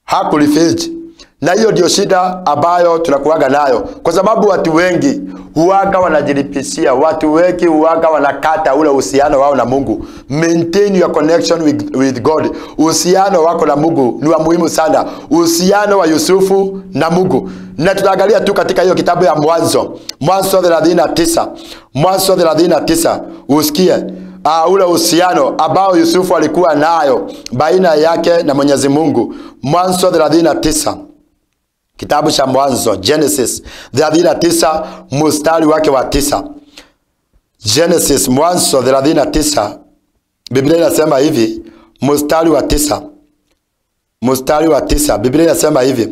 hakulifeji. Na hiyo ndio shida ambayo tunakuaga nayo, kwa sababu watu wengi huaga wanajilipishia, watu wengi huaga wanakata ule uhusiano wao na Mungu. Maintain your connection with God. Uhusiano wako na Mungu ni wa muhimu sana, uhusiano wa Yusufu na Mungu. Na tutaangalia tu katika hiyo kitabu ya Mwanzo 39, usikie ule uhusiano ambao Yusufu alikuwa nayo baina yake na Mwenyezi Mungu. Mwanzo 39, kitabu cha Mwanzo, Genesis 39 mstari wake wa 9. Genesis, Mwanzo 39, Biblia inasema hivi, mstari wa 9. Mstari wa 9, Biblia inasema hivi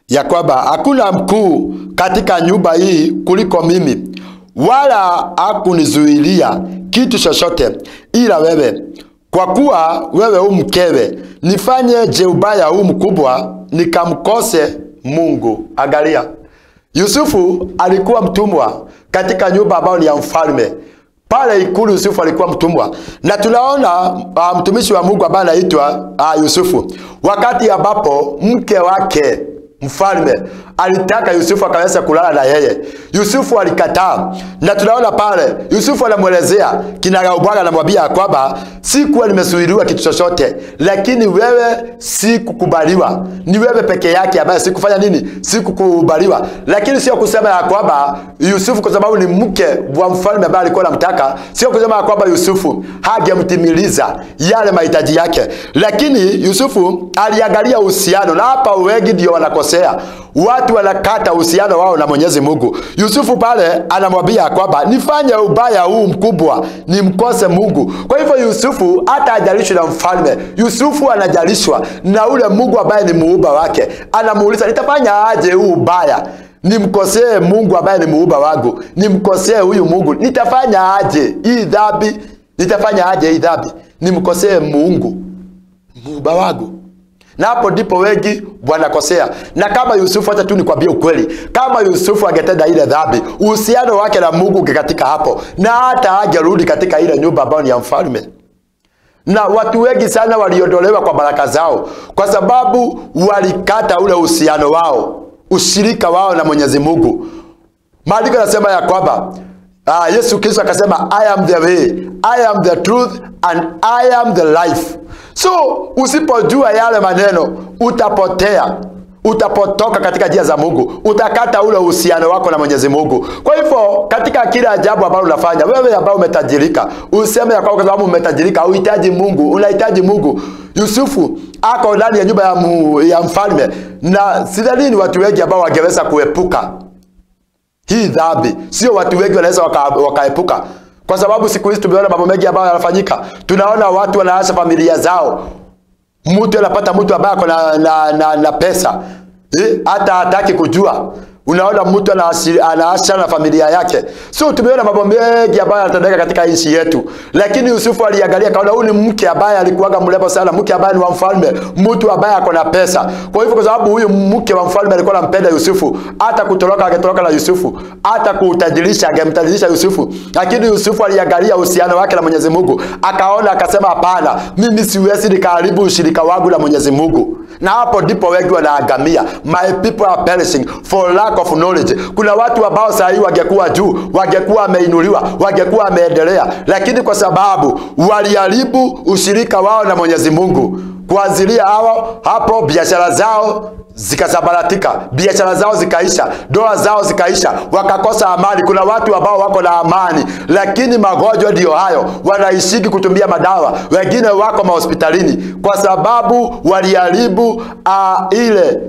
ya kwamba hakuna mkuu katika nyumba hii kuliko mimi, wala hakunizuilia kitu chochote ila wewe, kwa kuwa wewe mkewe. Nifanye je ubaya huu mkubwa nikamkose Mungu? Angalia, Yusufu alikuwa mtumwa katika nyumba ambayo ni ya mfalme. Pale ikulu Yusufu alikuwa mtumwa. Na tunaona mtumishi wa Mungu ambaye anaitwa Yusufu, wakati ambapo mke wake mfalme alitaka Yusufu akaweza kulala na yeye, Yusufu alikataa. Na tunaona pale Yusufu anamuelezea kinagaubaga, anamwambia kwamba sikuwa nimesuhiliwa kitu chochote, lakini wewe sikukubaliwa. Ni wewe peke yake ambaye sikufanya nini? Sikukubaliwa. Lakini sio kusema ya kwamba Yusufu kwa sababu ni mke wa mfalme ambaye alikuwa anamtaka, sio kusema ya kwamba Yusufu hagemtimiliza yale mahitaji yake. Lakini Yusufu aliangalia uhusiano, na hapa wengi ndio wanakosea. Watu wanakata uhusiano wao na Mwenyezi Mungu. Yusufu pale anamwambia kwamba nifanye ubaya huu mkubwa nimkose Mungu. Kwa hivyo Yusufu hata hajalishwa na mfalme. Yusufu anajalishwa na ule Mungu ambaye ni muumba wake. Anamuuliza, nitafanya aje huu ubaya nimkosee Mungu ambaye ni muumba wangu? Nimkosee huyu Mungu, nitafanya aje hii dhambi? Nitafanya aje hii dhambi nimkosee Mungu muumba wangu? Na hapo ndipo wengi wanakosea. Na kama Yusufu, hata tu nikwambie ukweli, kama Yusufu angetenda ile dhambi, uhusiano wake na Mungu ungekatika hapo, na hata hajarudi katika ile nyumba ambayo ni ya mfalme. Na watu wengi sana waliondolewa kwa baraka zao kwa sababu walikata ule uhusiano wao, ushirika wao na Mwenyezi Mungu. Maandiko yanasema ya kwamba Yesu Kristo akasema, I am the way, I am the truth and I am the life. So usipojua yale maneno utapotea, utapotoka katika njia za Mungu, utakata ule uhusiano wako na Mwenyezi Mungu. Kwa hivyo katika kila jambo ambalo unafanya, wewe ambao umetajirika, useme ya kwa sababu umetajirika unahitaji Mungu, unahitaji Mungu. Yusufu ako ndani ya nyumba ya mfalme, na sidhani watu wengi ambao wangeweza kuepuka hii dhambi. Sio watu wengi wanaweza wakaepuka. Kwa sababu siku hizi tumeona mambo mengi ambayo yanafanyika. Tunaona watu wanaacha familia zao. Mtu anapata mtu ambaye ako na pesa, hata hataki kujua. Unaona mtu anaacha na familia yake. So tumeona mambo mengi ambayo yanatendeka katika nchi yetu. Lakini Yusufu aliangalia kaona huyu ni mke ambaye alikuwa mrembo sana, mke ambaye ni wa mfalme, mtu ambaye ako na pesa. Kwa hivyo kwa sababu huyu mke wa mfalme alikuwa anampenda Yusufu, hata kutoroka angetoroka na Yusufu, hata kutajirisha angemtajirisha Yusufu. Lakini Yusufu aliangalia uhusiano wake na Mwenyezi Mungu, akaona akasema, hapana, mimi siwezi nikaharibu ushirika wangu na Mwenyezi Mungu. Na hapo ndipo wengi wanaangamia. My people are perishing for lack of knowledge. Kuna watu ambao saa hii wangekuwa juu, wangekuwa wameinuliwa, wangekuwa wameendelea, lakini kwa sababu waliharibu ushirika wao na Mwenyezi Mungu, kuanzilia hapo biashara zao zikasambaratika, biashara zao zikaisha, ndoa zao zikaisha, wakakosa amani. Kuna watu ambao wako na amani, lakini magonjwa ndio hayo, wanaishiki kutumia madawa, wengine wako mahospitalini kwa sababu waliharibu ile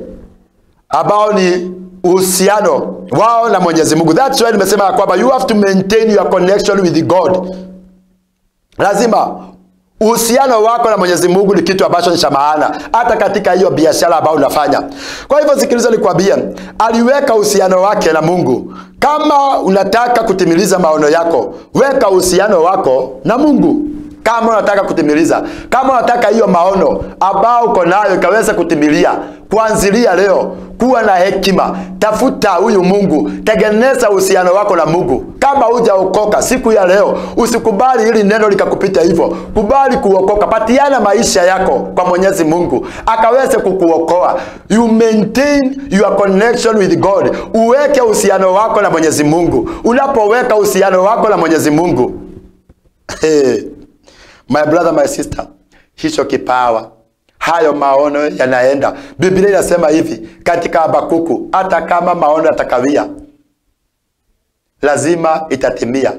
ambao ni uhusiano wao na Mwenyezi Mungu. That's why nimesema kwamba you have to maintain your connection with God. Lazima uhusiano wako na Mwenyezi Mungu ni kitu ambacho ni cha maana hata katika hiyo biashara ambayo unafanya. Kwa hivyo sikiliza nikwambie, aliweka uhusiano wake na Mungu. Kama unataka kutimiliza maono yako, weka uhusiano wako na Mungu. Kama unataka kutimiliza, kama unataka hiyo maono ambao uko nayo ikaweza kutimilia, kuanzilia leo, kuwa na hekima, tafuta huyu Mungu, tengeneza uhusiano wako na Mungu. Kama hujaokoka siku ya leo, usikubali hili neno likakupita hivyo. Kubali kuokoka, patiana maisha yako kwa Mwenyezi Mungu akaweze kukuokoa. You maintain your connection with God. Uweke uhusiano wako na Mwenyezi Mungu. Unapoweka uhusiano wako na Mwenyezi Mungu, my brother, my sister, hicho kipawa, hayo maono yanaenda. Biblia inasema hivi katika Habakuku, hata kama maono yatakawia, lazima itatimia.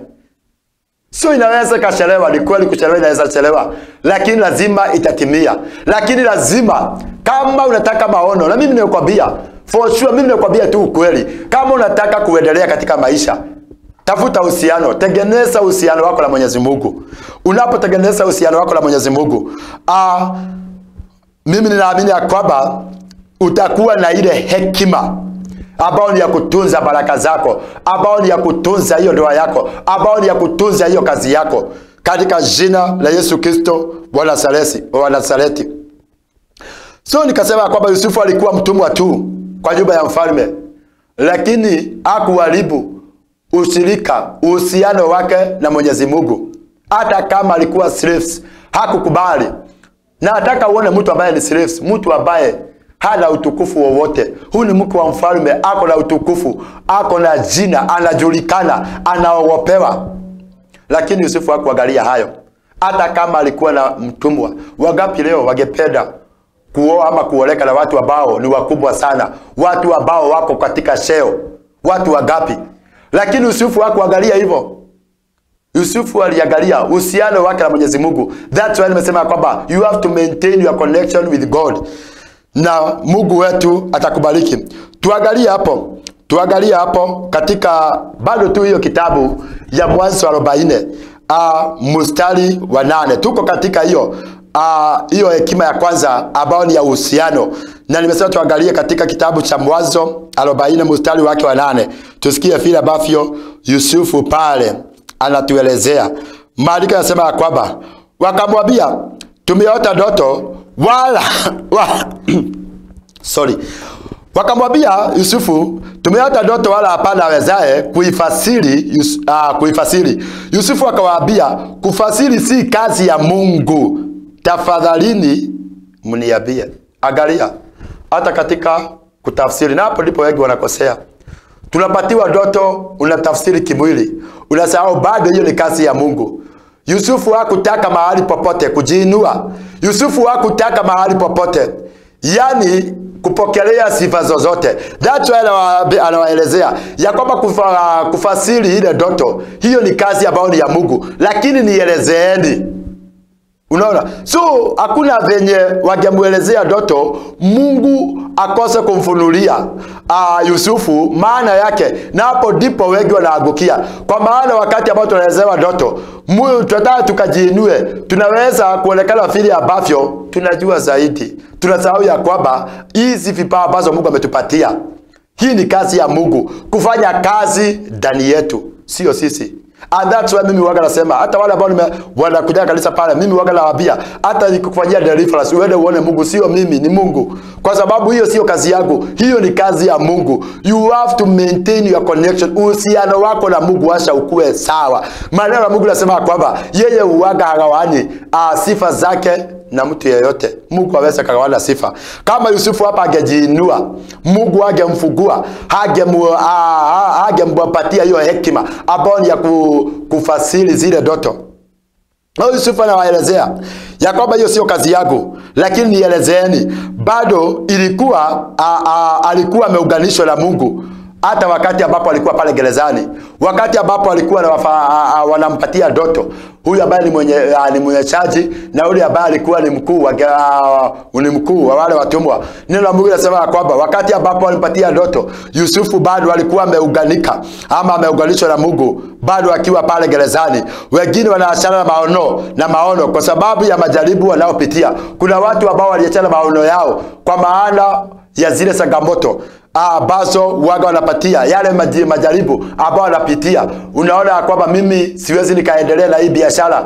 Sio inaweza kachelewa, ni kweli kuchelewa inaweza chelewa, lakini lazima itatimia. Lakini lazima, kama unataka maono, na mimi ninakwambia for sure, mimi ninakwambia tu ukweli, kama unataka kuendelea katika maisha, tafuta uhusiano, tengeneza uhusiano wako na Mwenyezi Mungu. Unapotengeneza uhusiano wako na Mwenyezi Mungu, mimi ninaamini ya kwamba utakuwa na ile hekima ambao ni ya kutunza baraka zako, ambao ni ya kutunza hiyo ndoa yako, ambao ni ya kutunza hiyo kazi yako, katika jina la Yesu Kristo wa Nazareti. So nikasema kwamba Yusufu alikuwa mtumwa tu kwa nyumba ya mfalme, lakini hakuharibu uhusiano wake na Mwenyezi Mungu. Hata kama alikuwa slaves, hakukubali. Na nataka uone mtu ambaye ni slaves, mtu ambaye hana utukufu wowote. Huyu ni mke wa mfalme, ako na utukufu, ako na jina, anajulikana, anaogopewa. Lakini Yusufu hakuangalia hayo. Hata kama alikuwa na mtumwa. Wangapi leo wangependa kuoa ama kuoleka na watu ambao ni wakubwa sana, watu ambao wako katika cheo? Watu wangapi? Lakini Yusufu hakuangalia hivyo. Yusufu aliangalia uhusiano wake na Mwenyezi Mungu. That's why nimesema kwamba you have to maintain your connection with God, na Mungu wetu atakubariki. Tuangalie hapo katika bado tu hiyo kitabu ya Mwanzo 40 mstari wa 8. Tuko katika hiyo hekima ya kwanza ambao ni ya uhusiano, na nimesema tuangalie katika kitabu cha Mwanzo 40 mstari wake wa 8. Tusikie vile ambavyo Yusufu pale anatuelezea. Maandiko yanasema kwamba wakamwambia, tumeota ndoto wakamwambia Yusufu, tumeota ndoto wala hapana awezaye kuifasiri. Yusufu akawaambia, kufasiri si kazi ya Mungu, tafadhalini mniambie. Angalia, hata katika kutafsiri, na hapo ndipo wengi wanakosea. Tunapatiwa ndoto, unatafsiri kimwili, unasahau bado hiyo ni kazi ya Mungu. Yusufu hakutaka mahali popote kujiinua. Yusufu hakutaka mahali popote, yani kupokelea sifa zozote. That's why anawaelezea ya kwamba kufasiri ile ndoto, hiyo ni kazi ambayo ni ya Mungu, lakini nielezeeni. Unaona? So hakuna venye wangemuelezea ndoto Mungu akose kumfunulia Yusufu maana yake, na hapo ndipo wengi wanaangukia. Kwa maana wakati ambao tunaelezewa ndoto, tunataka tukajiinue, tunaweza kuonekana vile ambavyo tunajua zaidi. Tunasahau ya kwamba hizi vipawa ambazo Mungu ametupatia, hii ni kazi ya Mungu kufanya kazi ndani yetu, sio sisi. And that's why mimi waga nasema, hata wale ambao wanakuja kanisa pale, mimi waga nawaambia, hata nikikufanyia deliverance uende uone Mungu, sio mimi, ni Mungu. Kwa sababu hiyo sio kazi yangu, hiyo ni kazi ya Mungu. You have to maintain your connection. Uhusiano wako na Mungu asha ukue sawa. Maneno ya Mungu nasema kwamba yeye huaga hagawani sifa zake na mtu yeyote. Mungu hawezi kagawana sifa. Kama Yusufu hapa angejiinua, Mungu angemfungua, angempatia hiyo hekima ambayo ni ya kufasiri zile ndoto. Yusufu anawaelezea ya kwamba hiyo sio kazi yangu, lakini nielezeeni. Bado alikuwa ameunganishwa na Mungu. Hata wakati ambapo alikuwa pale gerezani, wakati ambapo alikuwa wanampatia ndoto, huyu ambaye ni mwenyechaji na yule ambaye alikuwa ni mkuu wa wale watumwa, neno la Mungu linasema kwamba wakati ambapo alimpatia ndoto, Yusufu bado alikuwa ameunganika ama ameunganishwa na Mungu, bado akiwa pale gerezani. Wengine wanaachana na maono kwa sababu ya majaribu wanaopitia. Kuna watu ambao waliachana maono yao kwa maana ya zile changamoto ambazo waga wanapatia, yale majaribu ambao wanapitia. Unaona kwamba mimi siwezi nikaendelea na hii biashara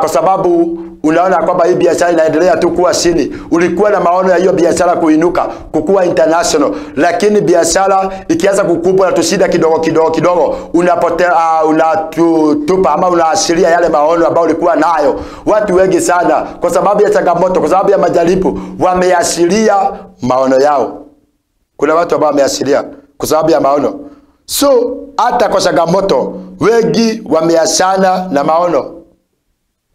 kwa sababu unaona kwamba hii biashara inaendelea tu kuwa chini. Ulikuwa na maono ya hiyo biashara kuinuka, kukua international, lakini biashara ikianza kukubwa na tushida kidogo unapotea, unatupa ama unaashiria yale maono ambayo ulikuwa nayo. Watu wengi sana kwa sababu ya changamoto, kwa sababu ya majaribu, wameashiria maono yao. Kuna watu ambao wameashiria kwa sababu ya maono. So hata kwa changamoto, wengi wameachana na maono.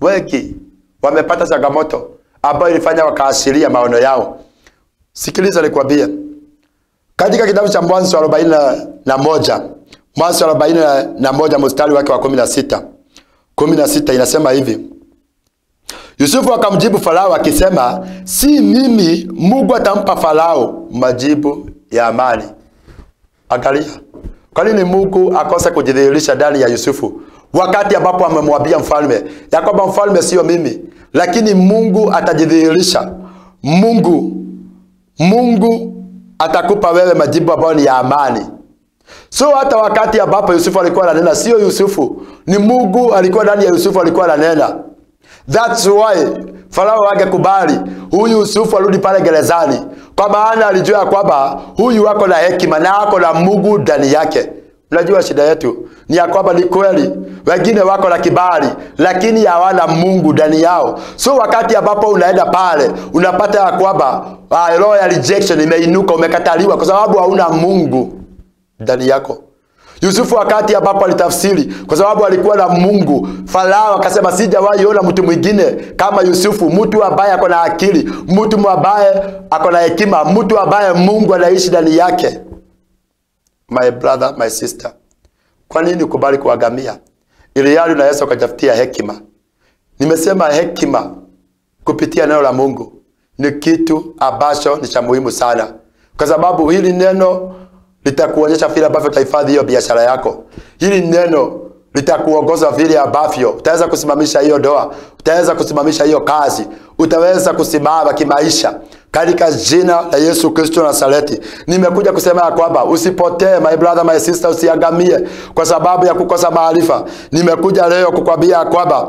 Wengi wamepata changamoto ambayo ilifanya wakaashiria maono yao. Sikiliza nikwambie. Katika kitabu cha Mwanzo 41, Mwanzo 41 mstari wake wa 16 inasema hivi: Yusufu akamjibu Farao akisema, si mimi, Mungu atampa Farao majibu ya amani. Angalia, kwa nini Mungu akose kujidhihirisha ndani ya Yusufu wakati ambapo amemwambia mfalme ya kwamba mfalme sio mimi, lakini Mungu atajidhihirisha. Mungu atakupa wewe majibu ambayo ni ya amani. So hata wakati ambapo Yusufu alikuwa ananena, sio Yusufu, ni Mungu alikuwa ndani ya Yusufu alikuwa ananena. That's why Farao angekubali huyu Yusufu arudi pale gerezani, kwa maana alijua kwamba huyu wako na hekima na wako na Mungu ndani yake. Unajua shida yetu ni ya kwamba ni kweli wengine wako na kibali lakini hawana Mungu ndani yao. So wakati ambapo unaenda pale unapata ya kwamba roho ya rejection imeinuka, umekataliwa kwa sababu hauna Mungu ndani yako. Yusufu wakati ambapo alitafsiri kwa sababu alikuwa na Mungu, Farao akasema sijawahi ona mtu mwingine kama Yusufu, mtu ambaye ako na akili, mtu ambaye ako na hekima, mtu ambaye Mungu anaishi ndani yake. My brother, my sister, kwa nini ukubali kuangamia ili yale unaweza kutafutia hekima? Nimesema hekima kupitia neno la Mungu ni kitu ambacho ni cha muhimu sana, kwa sababu hili neno litakuonyesha vile ambavyo utahifadhi hiyo biashara yako. Hili neno litakuongoza vile ambavyo utaweza kusimamisha hiyo ndoa, utaweza kusimamisha hiyo kazi, utaweza kusimama kimaisha. Katika jina la Yesu Kristo wa Nazareti, nimekuja kusema ya kwamba usipotee, my brother, my sister, usiangamie kwa sababu ya kukosa maarifa. Nimekuja leo kukwambia kwamba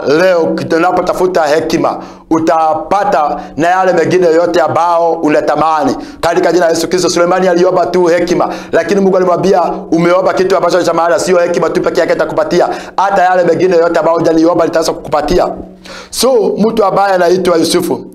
leo tunapotafuta hekima utapata na yale mengine yote ambao unatamani. Katika jina la Yesu Kristo, Sulemani aliomba tu hekima, lakini Mungu alimwambia umeomba kitu ambacho cha maana, sio hekima tu pekee yake atakupatia, hata yale mengine yote ambao hujaniomba nitaweza kukupatia. So mtu ambaye anaitwa Yusufu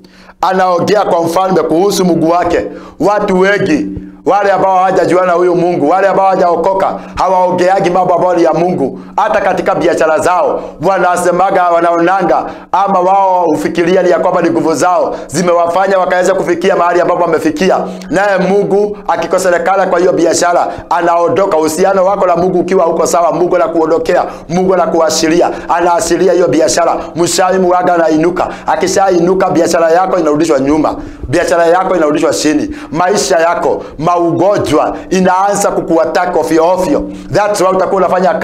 anaongea kwa mfalme kuhusu Mungu wake. Watu wengi wale ambao hawajajuana huyo Mungu, wale ambao hawajaokoka, hawaongeagi mambo ambayo ni ya Mungu. Hata katika biashara zao wanasemaga, wanaonanga ama wao ufikiria ni ya kwamba ni nguvu zao zimewafanya wakaweza kufikia mahali ambapo wamefikia. Naye Mungu akikosekana kwa hiyo biashara anaondoka. Uhusiano wako na Mungu ukiwa huko sawa, Mungu anakuondokea, Mungu anakuashiria, anaashiria hiyo biashara. Mshai muaga anainuka, akishainuka biashara yako inarudishwa nyuma, biashara yako inarudishwa chini, maisha yako ugonjwa inaanza kukuattack ovyo. That's why utakuwa unafanya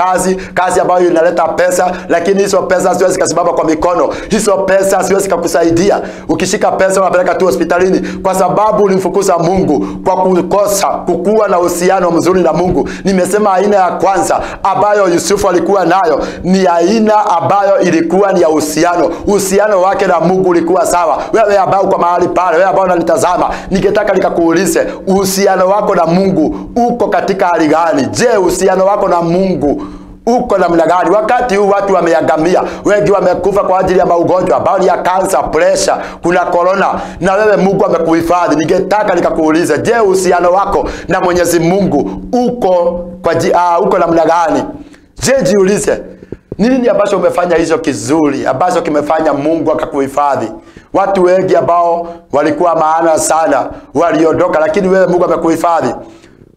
kazi ambayo inaleta pesa, lakini hizo pesa siwezi kusimama kwa mikono. Hizo pesa siwezi kukusaidia. Ukishika pesa unapeleka tu hospitalini kwa sababu ulimfukuza Mungu kwa kukosa kukua na uhusiano mzuri na Mungu. Nimesema aina ya kwanza ambayo Yusufu alikuwa nayo ni aina ambayo ilikuwa ni ya uhusiano. Uhusiano wake na Mungu ulikuwa sawa. Wewe ambao kwa mahali pale, wewe ambao unanitazama, ningetaka nikakuulize, uhusiano wako na Mungu uko katika hali gani? Je, uhusiano wako na Mungu uko namna gani? Wakati huu watu wameangamia, wengi wamekufa kwa ajili ya magonjwa ambayo ya cancer, pressure, kuna corona, na wewe Mungu amekuhifadhi. Ningetaka nikakuulize, je, uhusiano wako na Mwenyezi Mungu uko namna gani? Je, jiulize, nini ambacho umefanya hizo kizuri ambacho kimefanya Mungu akakuhifadhi? Watu wengi ambao walikuwa maana sana waliondoka, lakini wewe Mungu amekuhifadhi.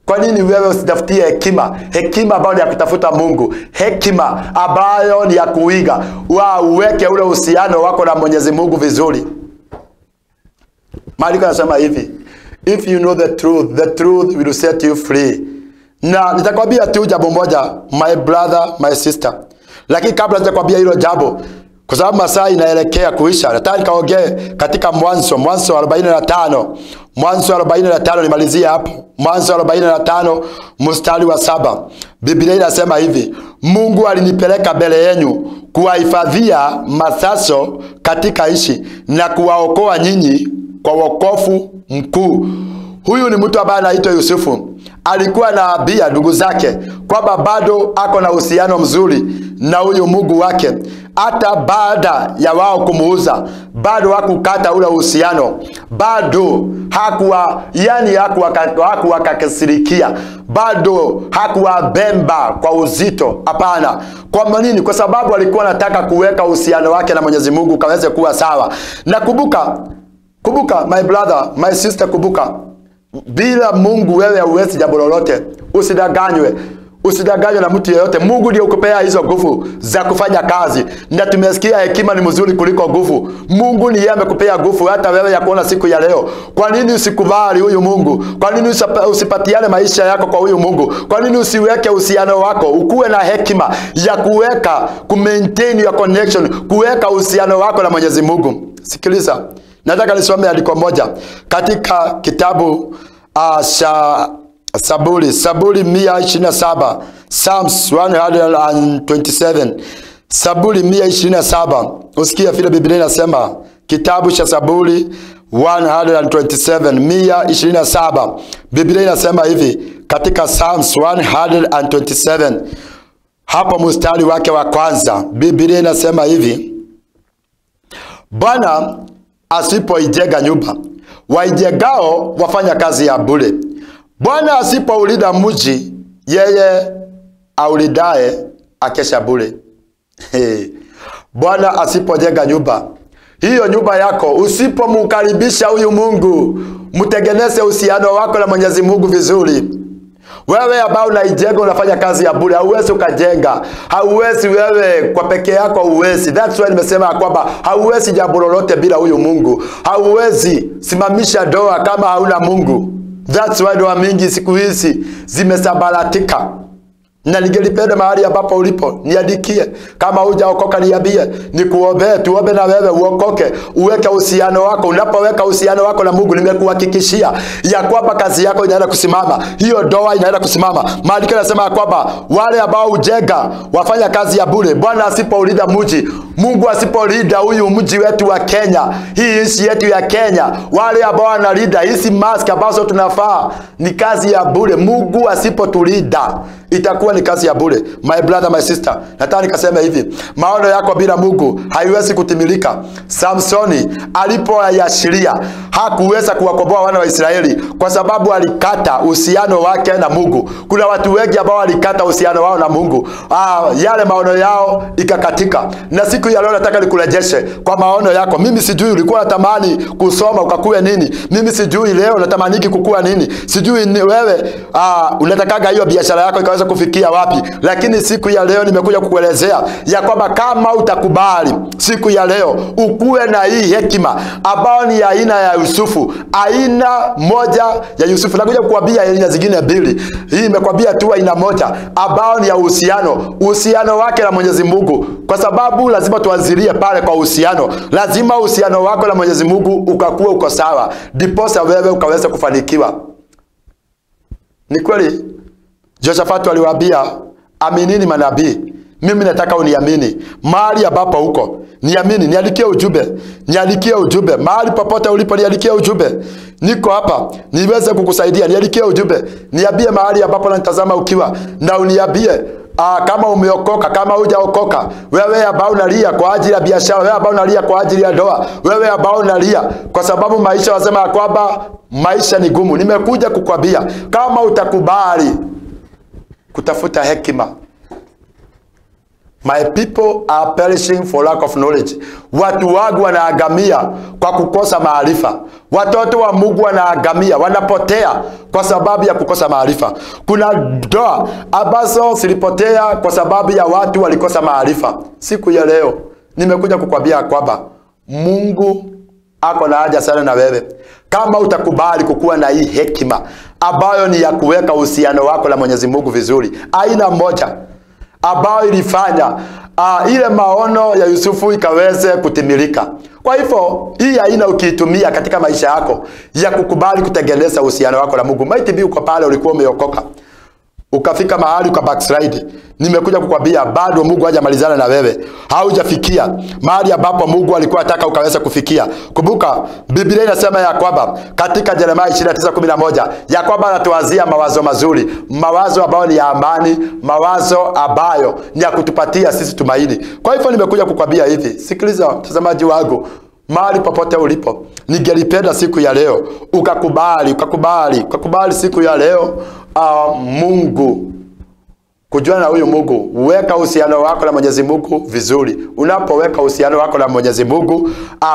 Kwa nini wewe usitafutie hekima? Hekima ambayo ni ya kutafuta Mungu, hekima ambayo ni ya kuiga, uweke ule uhusiano wako na Mwenyezi Mungu vizuri. Maandiko yanasema hivi, if you know the truth will set you free. Na nitakwambia tu jambo moja, my brother, my sister. Lakini kabla sijakwambia hilo jambo, kwa sababu masaa inaelekea kuisha, nataka nikaongee katika Mwanzo 45. Mwanzo 45 nimalizie hapo. Mwanzo 45 mstari wa 7. Biblia inasema hivi, Mungu alinipeleka mbele yenu kuwahifadhia masaso katika nchi na kuwaokoa nyinyi kwa wokovu mkuu. Huyu ni mtu ambaye anaitwa Yusufu. Alikuwa anaambia ndugu zake kwamba bado ako na uhusiano mzuri na huyu Mungu wake. Hata baada ya wao kumuuza, bado hakukata ule uhusiano. Bado hakuwa kakasirikia. Bado hakuwa bemba kwa uzito. Hapana. Kwa nini? Kwa sababu alikuwa anataka kuweka uhusiano wake na Mwenyezi Mungu kaweze kuwa sawa. Na kumbuka my brother, my sister, kumbuka, bila Mungu wewe huwezi jambo lolote. Usidanganywe. Usidanganywe na mtu yeyote. Mungu ndiye ukupea hizo nguvu za kufanya kazi. Na tumesikia hekima ni mzuri kuliko nguvu. Mungu ni yeye amekupea nguvu hata wewe ya kuona siku ya leo. Kwa nini usikubali huyu Mungu? Kwa nini usipatiane maisha yako kwa huyu Mungu? Kwa nini usiweke uhusiano wako? Ukuwe na hekima ya maintain your connection, kuweka uhusiano wako na Mwenyezi Mungu. Sikiliza. Nataka nisome andiko moja katika kitabu Saburi 127, Psalms 127, Saburi 127. Usikia vile Biblia inasema, kitabu cha Saburi 127, 127. Biblia inasema hivi katika Psalms 127, hapo mstari wake wa kwanza, Biblia inasema hivi: Bwana asipoijenga nyumba, waijengao wafanya kazi ya bure. Bwana asipoulinda mji, yeye aulindaye akesha bure. Bwana asipojenga nyumba, hiyo nyumba yako, usipomkaribisha huyu Mungu, mtengeneze uhusiano wako na Mwenyezi Mungu vizuri. Wewe ambao unaijenga unafanya kazi ya bure, hauwezi ukajenga. Hauwezi wewe kwa peke yako, hauwezi. That's why nimesema kwamba hauwezi jambo lolote bila huyu Mungu. Hauwezi simamisha ndoa kama hauna Mungu. That's why ndoa mingi siku hizi zimesambaratika. Na ningelipenda mahali ambapo ulipo niandikie, kama hujaokoka niambie, nikuombee, tuombe na wewe uokoke, uweke uhusiano wako. Unapoweka uhusiano wako na Mungu, nimekuhakikishia ya kwamba kazi yako inaenda kusimama, hiyo ndoa inaenda kusimama. Maandiko yanasema kwamba wale ambao hujenga wafanya kazi ya bure. Bwana asipoulinda mji, Mungu asipolinda huyu mji wetu wa Kenya, hii nchi yetu ya Kenya, wale ambao wanalinda hizi mask ambazo tunafaa, ni kazi ya bure. Mungu asipotulinda, itakuwa ni kazi ya bure. My brother, my sister, nataka nikasema hivi, maono yako bila Mungu haiwezi kutimilika. Samsoni alipoyashiria hakuweza kuwakomboa wana wa Israeli kwa sababu alikata uhusiano wake na Mungu. Kuna watu wengi ambao walikata uhusiano wao na Mungu, yale maono yao ikakatika. Na siku ya leo nataka nikurejeshe kwa maono yako. Mimi sijui ulikuwa unatamani kusoma ukakue nini. Mimi sijui leo unatamaniki kukua nini. Sijui wewe unatakaga hiyo biashara yako ikaweza kufikia wapi. Lakini siku ya leo nimekuja kukuelezea ya kwamba kama utakubali siku ya leo ukue na hii hekima ambao ni aina ya Yusufu, aina moja ya Yusufu. Nakuja kukuambia aina zingine mbili. Hii imekwambia tu aina moja ambao ni ya uhusiano wake na Mwenyezi Mungu. Kwa sababu lazima tuanzilie pale kwa uhusiano. Lazima uhusiano wako na Mwenyezi Mungu ukakuwa uko sawa, ndiposa wewe ukaweza kufanikiwa. Ni kweli Joshafatu aliwaambia, aminini manabii. Mimi nataka uniamini. Mahali ambapo huko, niamini, niandikie ujumbe. Niandikie ujumbe. Mahali popote ulipo niandikie ujumbe. Niko hapa niweze kukusaidia. Niandikie ujumbe. Niambie mahali ambapo unanitazama ukiwa, na uniambie kama umeokoka, kama hujaokoka. Wewe ambao unalia kwa ajili ya biashara, wewe ambao unalia kwa ajili ya ndoa, wewe ambao unalia kwa sababu maisha, wasema kwamba maisha ni gumu. Nimekuja kukwambia kama utakubali kutafuta hekima. My people are perishing for lack of knowledge. Watu wangu wanaangamia kwa kukosa maarifa. Watoto wa Mungu wanaangamia, wanapotea kwa sababu ya kukosa maarifa. Kuna ndoa ambazo zilipotea kwa sababu ya watu walikosa maarifa. Siku ya leo nimekuja kukwambia kwamba Mungu ako na haja sana na wewe. Kama utakubali kukuwa na hii hekima ambayo ni ya kuweka uhusiano wako na Mwenyezi Mungu vizuri. Aina moja ambayo ilifanya ile maono ya Yusufu ikaweze kutimilika. Kwa hivyo hii aina ukiitumia katika maisha yako ya kukubali kutengeneza uhusiano wako na Mungu. Might be uko pale ulikuwa umeokoka, ukafika mahali backslide. Nimekuja kukwambia bado Mungu hajamalizana na wewe. Haujafikia mahali ambapo Mungu alikuwa anataka ukaweza kufikia. Kumbuka Biblia inasema ya kwamba katika Yeremia 29:11 ya kwamba anatuwazia mawazo mazuri, mawazo ambayo ni ya amani, mawazo ambayo ni ya kutupatia sisi tumaini. Kwa hivyo nimekuja kukwambia hivi, sikiliza mtazamaji wangu, mahali popote ulipo, ningelipenda siku ya leo ukakubali siku ya leo Mungu, kujuana na huyu Mungu. Weka uhusiano wako na Mwenyezi Mungu vizuri. Unapoweka uhusiano wako na Mwenyezi Mungu,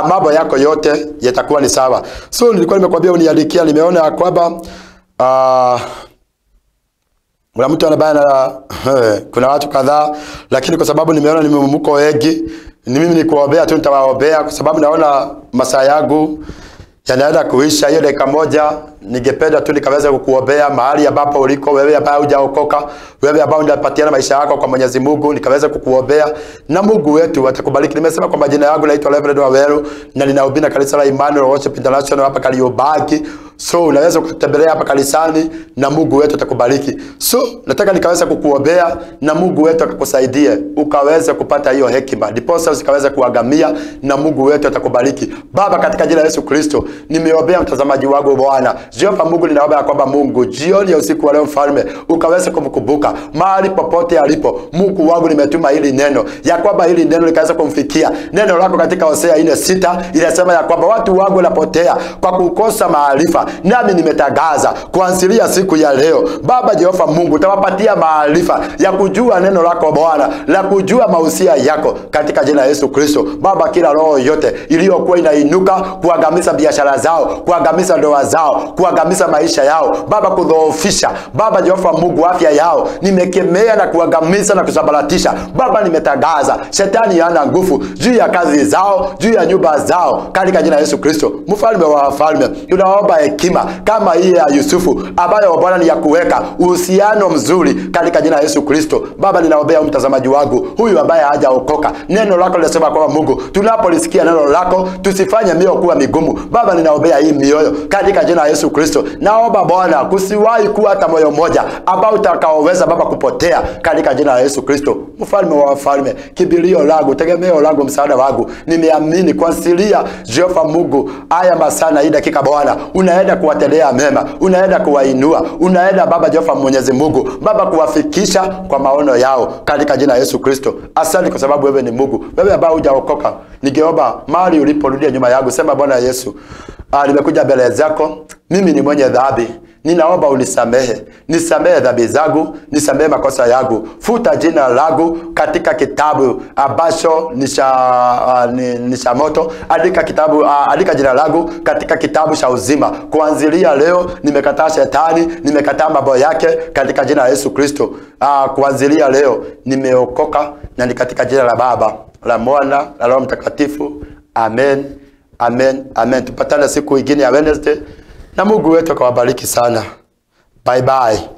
mambo yako yote yatakuwa ni sawa. So nilikuwa nimekwambia uniandikia, nimeona kwamba kuna mtu anabana kuna watu kadhaa, lakini kwa sababu nimeona nimemumuko wengi, ni mimi nikuombea tu, nitawaombea kwa sababu naona masaa yangu yanaenda kuisha. Hiyo dakika moja ningependa tu nikaweza kukuombea mahali ambapo uliko, wewe ambaye hujaokoka, wewe ambao unapatiana maisha yako kwa Mwenyezi Mungu, nikaweza kukuombea na Mungu wetu atakubariki. Nimesema kwa majina yangu naitwa Reverend Waweru na ninahubiri kanisa la Emmanuel Worship International hapa Kariobangi. So unaweza kutembelea hapa kanisani na Mungu wetu atakubariki. So nataka nikaweza kukuombea na Mungu wetu akakusaidie ukaweza kupata hiyo hekima. Ndiposa usikaweza kuangamia na Mungu wetu atakubariki. Baba, katika jina la Yesu Kristo, nimeombea mtazamaji wangu Bwana. Jehova Mungu, ninaomba ya kwamba Mungu jioni ya usiku wa leo Mfalme ukaweza kumkumbuka mahali popote alipo. Mungu wangu, nimetuma hili neno ya kwamba hili neno likaweza kumfikia. Neno lako katika Hosea 4:6 inasema ya kwamba watu wangu wanapotea kwa kukosa maarifa. Nami nimetangaza kuanzia siku ya leo, Baba Jehova Mungu, utawapatia maarifa ya kujua neno lako Bwana, la kujua mausia yako katika jina la Yesu Kristo. Baba, kila roho yote iliyokuwa inainuka kuangamiza biashara zao, kuangamiza ndoa zao, kuangamiza maisha yao, Baba, kudhoofisha Baba Jehova Mungu afya yao, nimekemea na kuangamiza na kusambaratisha. Baba, nimetangaza shetani hana nguvu juu ya kazi zao, juu ya nyumba zao katika jina la Yesu Kristo. Mfalme wa wafalme, tunaomba hekima kama hii ya Yusufu ambayo Bwana ni ya kuweka uhusiano mzuri katika jina la Yesu Kristo. Baba, ninaombea mtazamaji wangu huyu ambaye hajaokoka. Neno lako linasema kwa Mungu, tunapolisikia neno lako tusifanye mioyo kuwa migumu. Baba, ninaombea hii mioyo katika jina la Yesu Kristo. Naomba Bwana kusiwahi kuwa hata moyo mmoja ambao utakaoweza Baba kupotea katika jina la Yesu Kristo. Mfalme wa wafalme, kimbilio langu, tegemeo langu, msaada wangu, nimeamini kuanzilia Jehova Mungu haya masana hii dakika Bwana unaenda kuwatendea mema, unaenda kuwainua, unaenda Baba Jehova Mwenyezi Mungu Baba kuwafikisha kwa maono yao katika jina la Yesu Kristo. Asante kwa sababu wewe ni Mungu. Wewe ambao hujaokoka, ningeomba mahali uliporudia nyuma yangu, sema Bwana Yesu, nimekuja mbele zako, mimi ni mwenye dhambi. Ninaomba unisamehe, nisamehe dhambi zangu, nisamehe makosa yangu. Futa jina langu katika kitabu ambacho nisha moto. Andika jina langu katika kitabu cha uzima. Kuanzilia leo nimekataa shetani, nimekataa mambo yake katika jina la Yesu Kristo. Kuanzilia leo nimeokoka na ni katika jina la Baba, la Mwana, la Roho Mtakatifu. Amen. Amen. Amen. Tupatane siku nyingine ya Wednesday. Na Mungu wetu akawabariki sana. Bye bye.